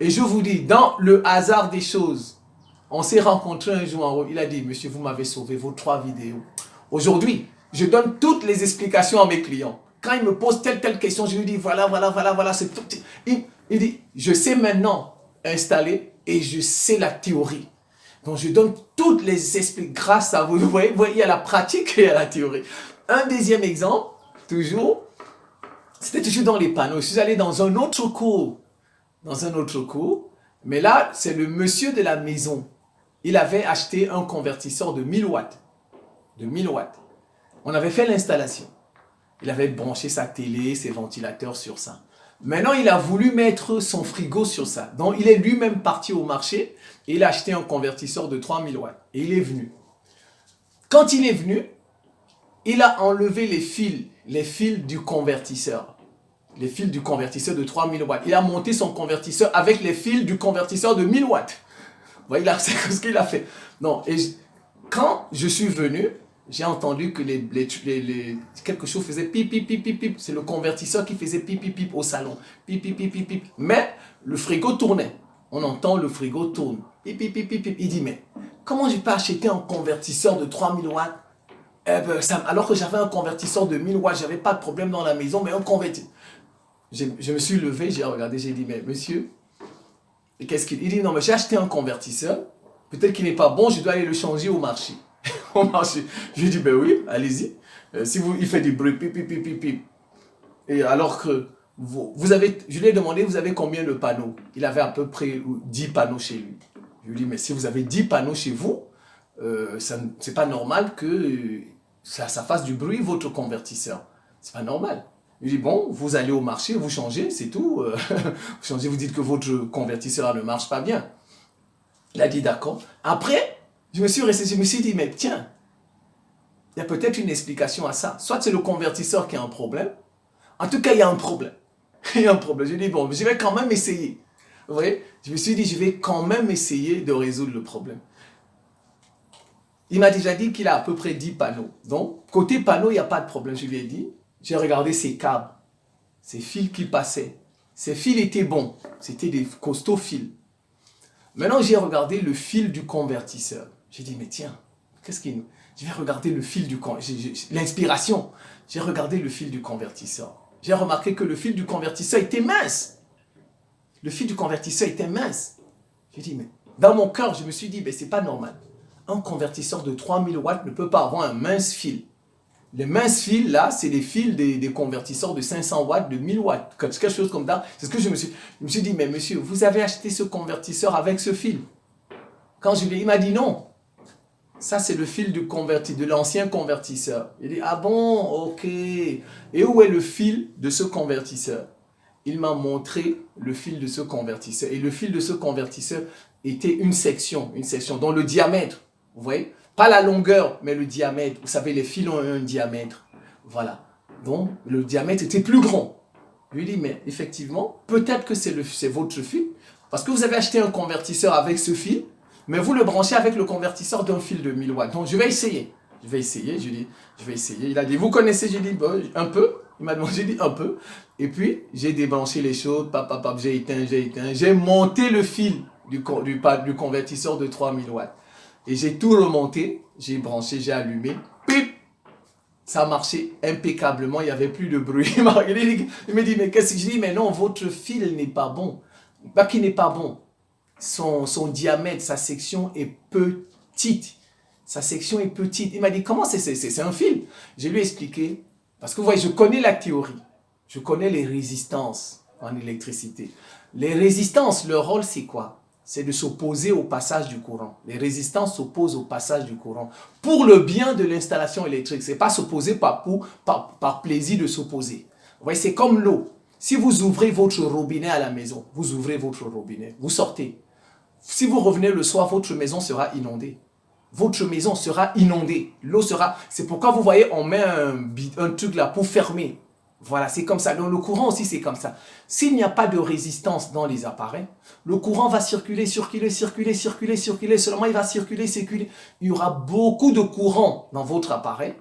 Speaker 1: Et je vous dis, dans le hasard des choses, on s'est rencontrés un jour en haut, il a dit, monsieur, vous m'avez sauvé vos 3 vidéos. Aujourd'hui, je donne toutes les explications à mes clients. Quand ils me posent telle question, je lui dis, voilà, c'est tout. Il dit, je sais maintenant installer et je sais la théorie. Donc, je donne toutes les explications grâce à vous. Vous voyez, il y a la pratique et il y a la théorie. Un deuxième exemple, c'était toujours dans les panneaux. Je suis allé dans un autre cours. Mais là, c'est le monsieur de la maison. Il avait acheté un convertisseur de 1000 watts. On avait fait l'installation. Il avait branché sa télé, ses ventilateurs sur ça. Maintenant, il a voulu mettre son frigo sur ça. Donc, il est lui-même parti au marché et il a acheté un convertisseur de 3000 watts. Et il est venu. Quand il est venu, il a enlevé les fils du convertisseur. Les fils du convertisseur de 3000 watts. Il a monté son convertisseur avec les fils du convertisseur de 1000 watts. Vous voyez là, c'est ce qu'il a fait. Non, et quand je suis venu, j'ai entendu que quelque chose faisait pip, pip, pip, pip, pip. C'est le convertisseur qui faisait pip, pip, pip au salon. Pip, pip, pip, pip, pip. Mais le frigo tournait. On entend le frigo tourne. Pip, pip, pip, pip, pip. Il dit, mais comment je peux acheter un convertisseur de 3000 watts alors que j'avais un convertisseur de 1000 watts, j'avais pas de problème dans la maison, mais un convertisseur. Je me suis levé, j'ai regardé, j'ai dit, mais monsieur, qu'est-ce qu'il dit? Non, mais j'ai acheté un convertisseur. Peut-être qu'il n'est pas bon, je dois aller le changer au marché. Au marché. Je lui ai dit, ben oui, allez-y. Il fait du bruit, pip, pip, pip, pip, pip. Et alors que je lui ai demandé, vous avez combien de panneaux? Il avait à peu près 10 panneaux chez lui. Je lui ai dit, mais si vous avez 10 panneaux chez vous, c'est pas normal que ça fasse du bruit, votre convertisseur. C'est pas normal. Je lui ai dit, bon, vous allez au marché, vous changez, c'est tout. Vous changez, vous dites que votre convertisseur ne marche pas bien. Il a dit, d'accord. Après, je me suis dit, mais tiens, il y a peut-être une explication à ça. Soit c'est le convertisseur qui a un problème. En tout cas, il y a un problème. Il y a un problème. Je dis, bon, je vais quand même essayer. Vous voyez? Je me suis dit, je vais quand même essayer de résoudre le problème. Il m'a déjà dit qu'il a à peu près 10 panneaux. Donc, côté panneau, il n'y a pas de problème. Je lui ai dit, j'ai regardé ses câbles, ces fils qui passaient. Ces fils étaient bons. C'était des costauds fils. Maintenant, j'ai regardé le fil du convertisseur. J'ai dit, mais tiens, qu'est-ce qu'il nous... Je vais regarder le fil du convertisseur. L'inspiration. J'ai regardé le fil du convertisseur. J'ai remarqué que le fil du convertisseur était mince. Le fil du convertisseur était mince. J'ai dit, mais dans mon cœur, je me suis dit, mais c'est pas normal. Un convertisseur de 3000 watts ne peut pas avoir un mince fil. Les minces fils, là, c'est les fils des convertisseurs de 500 watts, de 1000 watts, quelque chose comme ça. C'est ce que je me suis dit, mais monsieur, vous avez acheté ce convertisseur avec ce fil. Quand je lui ai dit, il m'a dit non. Ça, c'est le fil de l'ancien convertisseur. Il dit, ah bon, ok. Et où est le fil de ce convertisseur? Il m'a montré le fil de ce convertisseur. Et le fil de ce convertisseur était une section dont le diamètre, vous voyez, pas la longueur, mais le diamètre. Vous savez, les fils ont un diamètre. Voilà. Donc, le diamètre était plus grand. Je lui ai dit, mais effectivement, peut-être que c'est votre fil, parce que vous avez acheté un convertisseur avec ce fil, mais vous le branchez avec le convertisseur d'un fil de 1000 watts. Donc, je vais essayer. Je vais essayer. Je lui ai dit, je vais essayer. Il a dit, vous connaissez? J'ai dit, bon, un peu. Il m'a demandé, j'ai dit, un peu. Et puis, j'ai débranché les choses. J'ai éteint. J'ai monté le fil du convertisseur de 3000 watts. Et j'ai tout remonté. J'ai branché, j'ai allumé. Pip! Ça marchait impeccablement. Il n'y avait plus de bruit. Il m'a dit, mais qu'est-ce que je dis? Mais non, votre fil n'est pas bon. Pas qu'il n'est pas bon. Son diamètre, sa section est petite. Sa section est petite. Il m'a dit, comment c'est un fil? Je lui ai expliqué. Parce que vous voyez, je connais la théorie. Je connais les résistances en électricité. Les résistances, leur rôle, c'est quoi? C'est de s'opposer au passage du courant. Les résistances s'opposent au passage du courant. Pour le bien de l'installation électrique. Ce n'est pas s'opposer par plaisir de s'opposer. Vous voyez, c'est comme l'eau. Si vous ouvrez votre robinet à la maison, vous ouvrez votre robinet, vous sortez. Si vous revenez le soir, votre maison sera inondée. Votre maison sera inondée. L'eau sera... C'est pourquoi vous voyez, on met un truc là pour fermer. Voilà, c'est comme ça. Donc le courant aussi, c'est comme ça. S'il n'y a pas de résistance dans les appareils, le courant va circuler. Seulement, il va circuler. Il y aura beaucoup de courant dans votre appareil.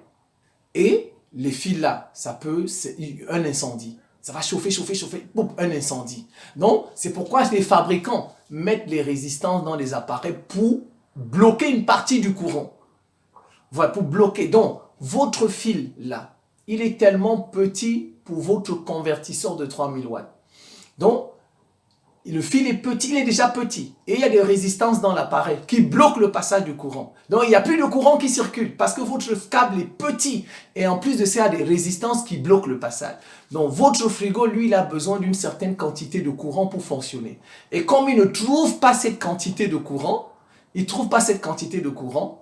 Speaker 1: Et les fils là, ça peut... C'est un incendie. Ça va chauffer, boum, un incendie. Donc, c'est pourquoi les fabricants mettent les résistances dans les appareils pour bloquer une partie du courant. Voilà, pour bloquer. Donc, votre fil là, il est tellement petit pour votre convertisseur de 3000 watts. Donc, le fil est petit, il est déjà petit. Et il y a des résistances dans l'appareil qui bloquent le passage du courant. Donc, il n'y a plus de courant qui circule parce que votre câble est petit. Et en plus de ça, il y a des résistances qui bloquent le passage. Donc, votre frigo, lui, il a besoin d'une certaine quantité de courant pour fonctionner. Et comme il ne trouve pas cette quantité de courant,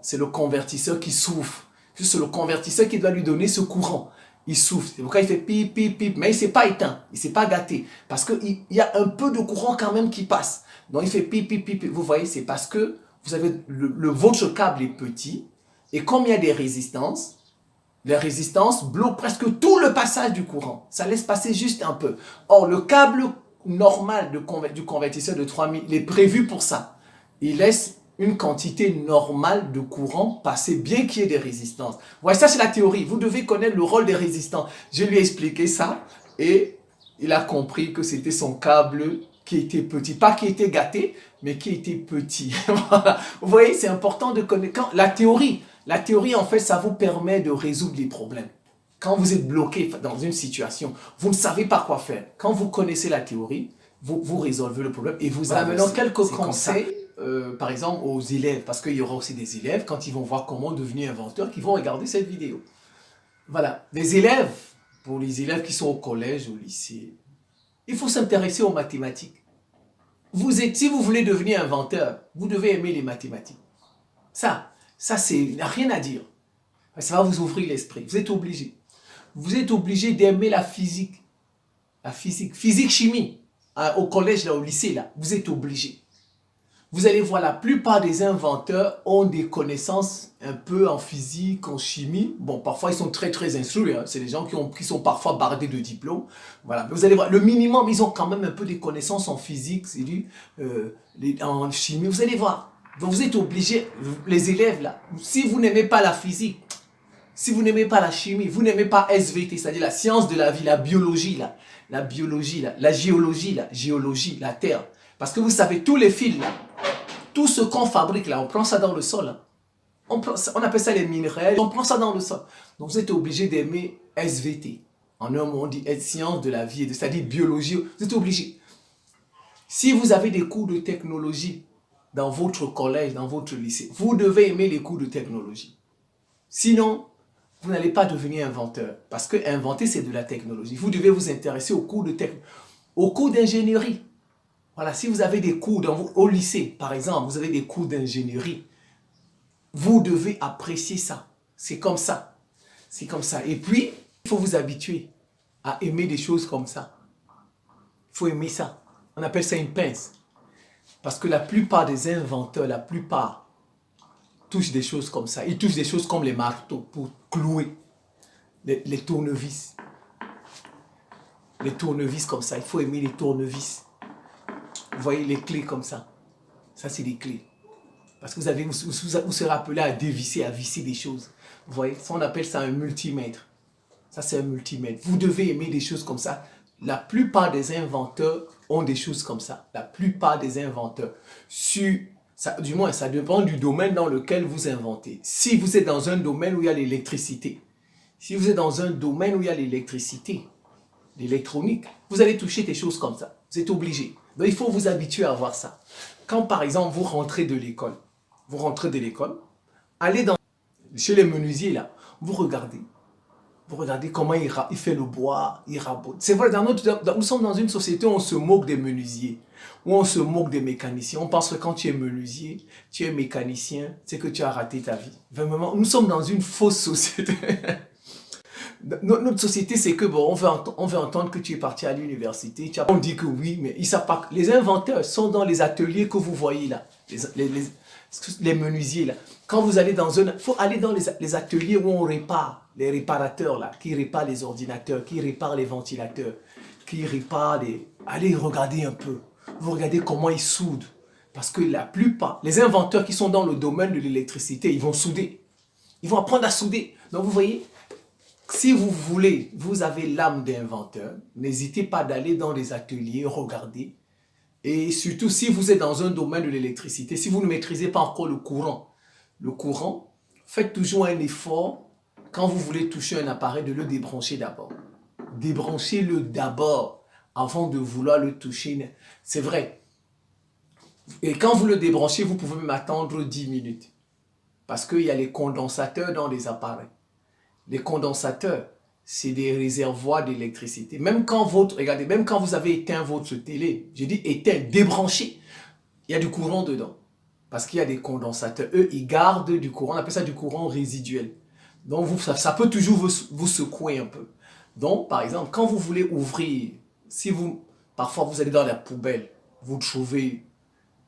Speaker 1: c'est le convertisseur qui souffre. C'est le convertisseur qui doit lui donner ce courant. Il souffle. C'est pourquoi il fait pip, pip, pip. Mais il ne s'est pas éteint. Il ne s'est pas gâté. Parce qu'il y a un peu de courant quand même qui passe. Donc il fait pip, pip, pip. Vous voyez, c'est parce que vous avez votre câble est petit. Et comme il y a des résistances, les résistances bloquent presque tout le passage du courant. Ça laisse passer juste un peu. Or, le câble normal du convertisseur de 3000, il est prévu pour ça. Il laisse une quantité normale de courant passer, bien qu'il y ait des résistances. Voilà, ça c'est la théorie. Vous devez connaître le rôle des résistants. Je lui ai expliqué ça et il a compris que c'était son câble qui était petit. Pas qui était gâté, mais qui était petit. Voilà. Vous voyez, c'est important de connaître la théorie. La théorie, en fait, ça vous permet de résoudre les problèmes. Quand vous êtes bloqué dans une situation, vous ne savez pas quoi faire. Quand vous connaissez la théorie, vous résolvez le problème et vous avez maintenant quelques conseils. Par exemple aux élèves, parce qu'il y aura aussi des élèves, quand ils vont voir comment devenir inventeur, qui vont regarder cette vidéo. Voilà, les élèves, pour les élèves qui sont au collège, au lycée, il faut s'intéresser aux mathématiques. Si vous voulez devenir inventeur, vous devez aimer les mathématiques. Ça c'est rien à dire. Ça va vous ouvrir l'esprit, vous êtes obligé. Vous êtes obligé d'aimer la physique. La physique, chimie, au collège, là, au lycée, là, vous êtes obligé. Vous allez voir, la plupart des inventeurs ont des connaissances un peu en physique, en chimie. Bon, parfois, ils sont très, très instruits. Hein. C'est des gens qui sont parfois bardés de diplômes. Voilà. Mais vous allez voir, le minimum, ils ont quand même un peu des connaissances en physique, en chimie. Vous allez voir. Donc, vous êtes obligés, les élèves, là, si vous n'aimez pas la physique, si vous n'aimez pas la chimie, vous n'aimez pas SVT, c'est-à-dire la science de la vie, la biologie, là, la géologie, la terre. Parce que vous savez, tous les fils, là, tout ce qu'on fabrique là, on prend ça dans le sol. Hein. On appelle ça les minerais, on prend ça dans le sol. Donc vous êtes obligé d'aimer SVT. En un mot, on dit science de la vie, c'est-à-dire biologie. Vous êtes obligé. Si vous avez des cours de technologie dans votre collège, dans votre lycée, vous devez aimer les cours de technologie. Sinon, vous n'allez pas devenir inventeur. Parce que inventer, c'est de la technologie. Vous devez vous intéresser aux cours d'ingénierie. Voilà, si vous avez des cours au lycée, par exemple, vous avez des cours d'ingénierie, vous devez apprécier ça. C'est comme ça. C'est comme ça. Et puis, il faut vous habituer à aimer des choses comme ça. Il faut aimer ça. On appelle ça une pince. Parce que la plupart des inventeurs, la plupart, touchent des choses comme ça. Ils touchent des choses comme les marteaux pour clouer les tournevis. Les tournevis comme ça. Il faut aimer les tournevis. Vous voyez les clés comme ça. Ça, c'est des clés. Parce que vous serez appelé à dévisser, à visser des choses. Vous voyez, ça, on appelle ça un multimètre. Ça, c'est un multimètre. Vous devez aimer des choses comme ça. La plupart des inventeurs ont des choses comme ça. La plupart des inventeurs. Du moins, ça dépend du domaine dans lequel vous inventez. Si vous êtes dans un domaine où il y a l'électricité, l'électronique, vous allez toucher des choses comme ça. Vous êtes obligé. Donc, il faut vous habituer à voir ça. Quand, par exemple, vous rentrez de l'école, allez chez les menuisiers, là, vous regardez comment il fait le bois, il rabote. C'est vrai, nous sommes dans une société où on se moque des menuisiers, où on se moque des mécaniciens. On pense que quand tu es menuisier, tu es mécanicien, c'est que tu as raté ta vie. Vraiment, nous sommes dans une fausse société. Notre société, c'est que bon, on veut entendre que tu es parti à l'université. On dit que oui, mais ils savent pas. Les inventeurs sont dans les ateliers que vous voyez là, les menuisiers là. Quand vous allez il faut aller dans les ateliers où on répare, les réparateurs là, qui réparent les ordinateurs, qui réparent les ventilateurs, qui réparent Allez regarder un peu. Vous regardez comment ils soudent. Parce que la plupart, les inventeurs qui sont dans le domaine de l'électricité, ils vont souder. Ils vont apprendre à souder. Donc vous voyez, si vous voulez, vous avez l'âme d'inventeur, n'hésitez pas d'aller dans les ateliers, regarder. Et surtout, si vous êtes dans un domaine de l'électricité, si vous ne maîtrisez pas encore le courant, faites toujours un effort quand vous voulez toucher un appareil de le débrancher d'abord. Débranchez-le d'abord avant de vouloir le toucher. C'est vrai. Et quand vous le débranchez, vous pouvez même attendre 10 minutes. Parce qu'il y a les condensateurs dans les appareils. Les condensateurs, c'est des réservoirs d'électricité. Même quand vous avez éteint votre télé, j'ai dit éteint, débranché, il y a du courant dedans. Parce qu'il y a des condensateurs. Eux, ils gardent du courant. On appelle ça du courant résiduel. Donc, ça peut toujours vous secouer un peu. Donc, par exemple, quand vous voulez ouvrir, parfois vous allez dans la poubelle, vous trouvez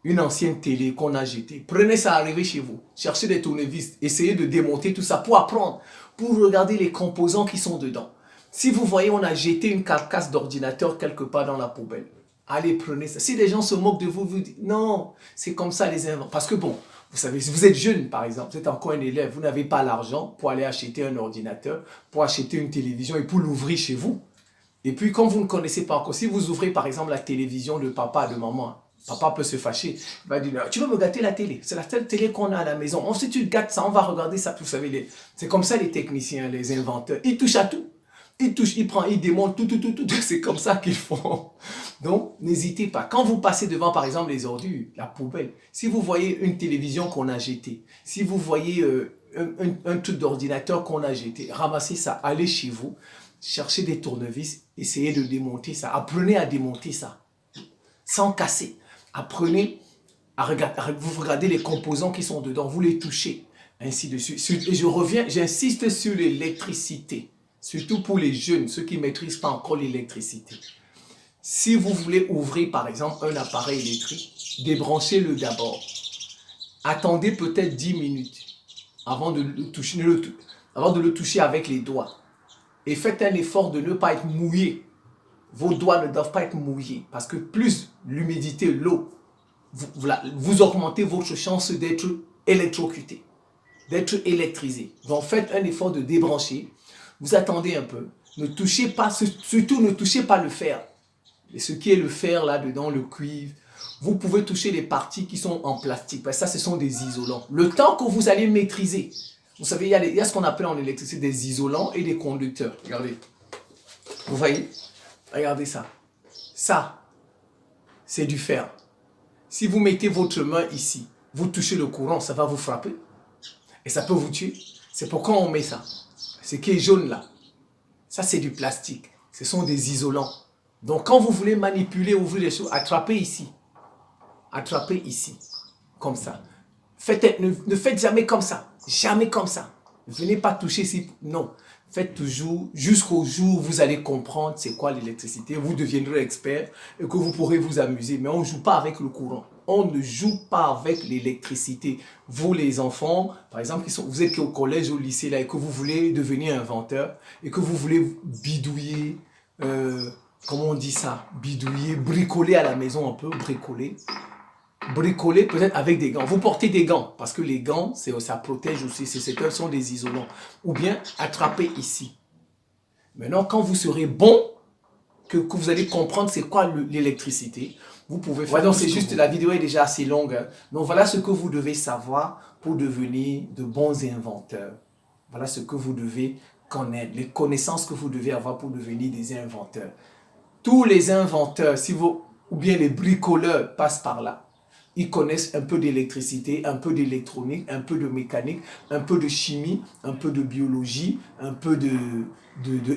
Speaker 1: une ancienne télé qu'on a jetée. Prenez ça, arrivez chez vous. Cherchez des tournevis. Essayez de démonter tout ça pour apprendre. Pour regarder les composants qui sont dedans. Si vous voyez, on a jeté une carcasse d'ordinateur quelque part dans la poubelle. Allez, prenez ça. Si les gens se moquent de vous, vous dites non, c'est comme ça les inventeurs. Parce que bon, vous savez, si vous êtes jeune par exemple, vous êtes encore un élève, vous n'avez pas l'argent pour aller acheter un ordinateur, pour acheter une télévision et pour l'ouvrir chez vous. Et puis, quand vous ne connaissez pas encore, si vous ouvrez par exemple la télévision de papa, de maman, papa peut se fâcher. Il va dire, tu veux me gâter la télé? C'est la seule télé qu'on a à la maison. Si tu gâtes ça, on va regarder ça. Vous savez, c'est comme ça les techniciens, les inventeurs. Ils touchent à tout. Ils prennent, ils démontent tout. C'est comme ça qu'ils font. Donc, n'hésitez pas. Quand vous passez devant, par exemple, les ordures, la poubelle, si vous voyez une télévision qu'on a jetée, si vous voyez un truc d'ordinateur qu'on a jeté, ramassez ça, allez chez vous, cherchez des tournevis, essayez de démonter ça. Apprenez à démonter ça, sans casser. Apprenez à vous regardez les composants qui sont dedans, vous les touchez, ainsi de suite. Et j'insiste sur l'électricité, surtout pour les jeunes, ceux qui ne maîtrisent pas encore l'électricité. Si vous voulez ouvrir par exemple un appareil électrique, débranchez-le d'abord. Attendez peut-être 10 minutes avant de le toucher avec les doigts. Et faites un effort de ne pas être mouillé. Vos doigts ne doivent pas être mouillés parce que plus l'humidité, l'eau, vous augmentez votre chance d'être électrocuté, d'être électrisé. Donc faites un effort de débrancher. Vous attendez un peu. Ne touchez pas, surtout ne touchez pas le fer. Et ce qui est le fer là-dedans, le cuivre, vous pouvez toucher les parties qui sont en plastique. Parce que ça, ce sont des isolants. Le temps que vous allez maîtriser, vous savez, il y a ce qu'on appelle en électricité des isolants et des conducteurs. Regardez. Vous voyez? Regardez ça. Ça, c'est du fer. Si vous mettez votre main ici, vous touchez le courant, ça va vous frapper. Et ça peut vous tuer. C'est pourquoi on met ça. Ce qui est jaune là, ça c'est du plastique. Ce sont des isolants. Donc quand vous voulez manipuler, ouvrir les choses, attrapez ici. Attrapez ici. Comme ça. Ne faites jamais comme ça. Jamais comme ça. Ne venez pas toucher ici. Non. Faites toujours jusqu'au jour où vous allez comprendre c'est quoi l'électricité. Vous deviendrez expert et que vous pourrez vous amuser. Mais on ne joue pas avec le courant. On ne joue pas avec l'électricité. Vous les enfants, par exemple, vous êtes au collège, au lycée là, et que vous voulez devenir inventeur et que vous voulez bidouiller, comment on dit ça? Bidouiller, bricoler à la maison un peu, bricoler. Bricoler peut-être avec des gants. Vous portez des gants parce que les gants, ça protège aussi. Ce sont des isolants. Ou bien attraper ici. Maintenant, quand vous serez bon, que vous allez comprendre c'est quoi l'électricité, vous pouvez faire. Ouais, donc c'est juste, la vidéo est déjà assez longue. Hein. Donc voilà ce que vous devez savoir pour devenir de bons inventeurs. Voilà ce que vous devez connaître, les connaissances que vous devez avoir pour devenir des inventeurs. Tous les inventeurs, ou bien les bricoleurs passent par là. Ils connaissent un peu d'électricité, un peu d'électronique, un peu de mécanique, un peu de chimie, un peu de biologie, un peu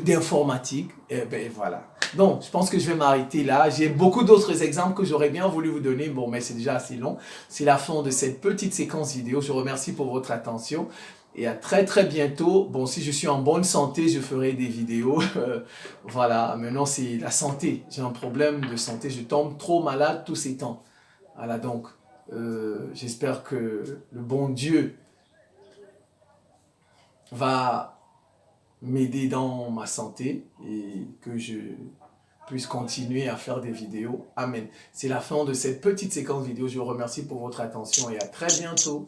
Speaker 1: d'informatique. Et ben voilà. Donc, je pense que je vais m'arrêter là. J'ai beaucoup d'autres exemples que j'aurais bien voulu vous donner. Bon, mais c'est déjà assez long. C'est la fin de cette petite séquence vidéo. Je vous remercie pour votre attention. Et à très très bientôt. Bon, si je suis en bonne santé, je ferai des vidéos. Voilà, maintenant c'est la santé. J'ai un problème de santé. Je tombe trop malade tous ces temps. Voilà, donc, j'espère que le bon Dieu va m'aider dans ma santé et que je puisse continuer à faire des vidéos. Amen. C'est la fin de cette petite séquence vidéo. Je vous remercie pour votre attention et à très bientôt.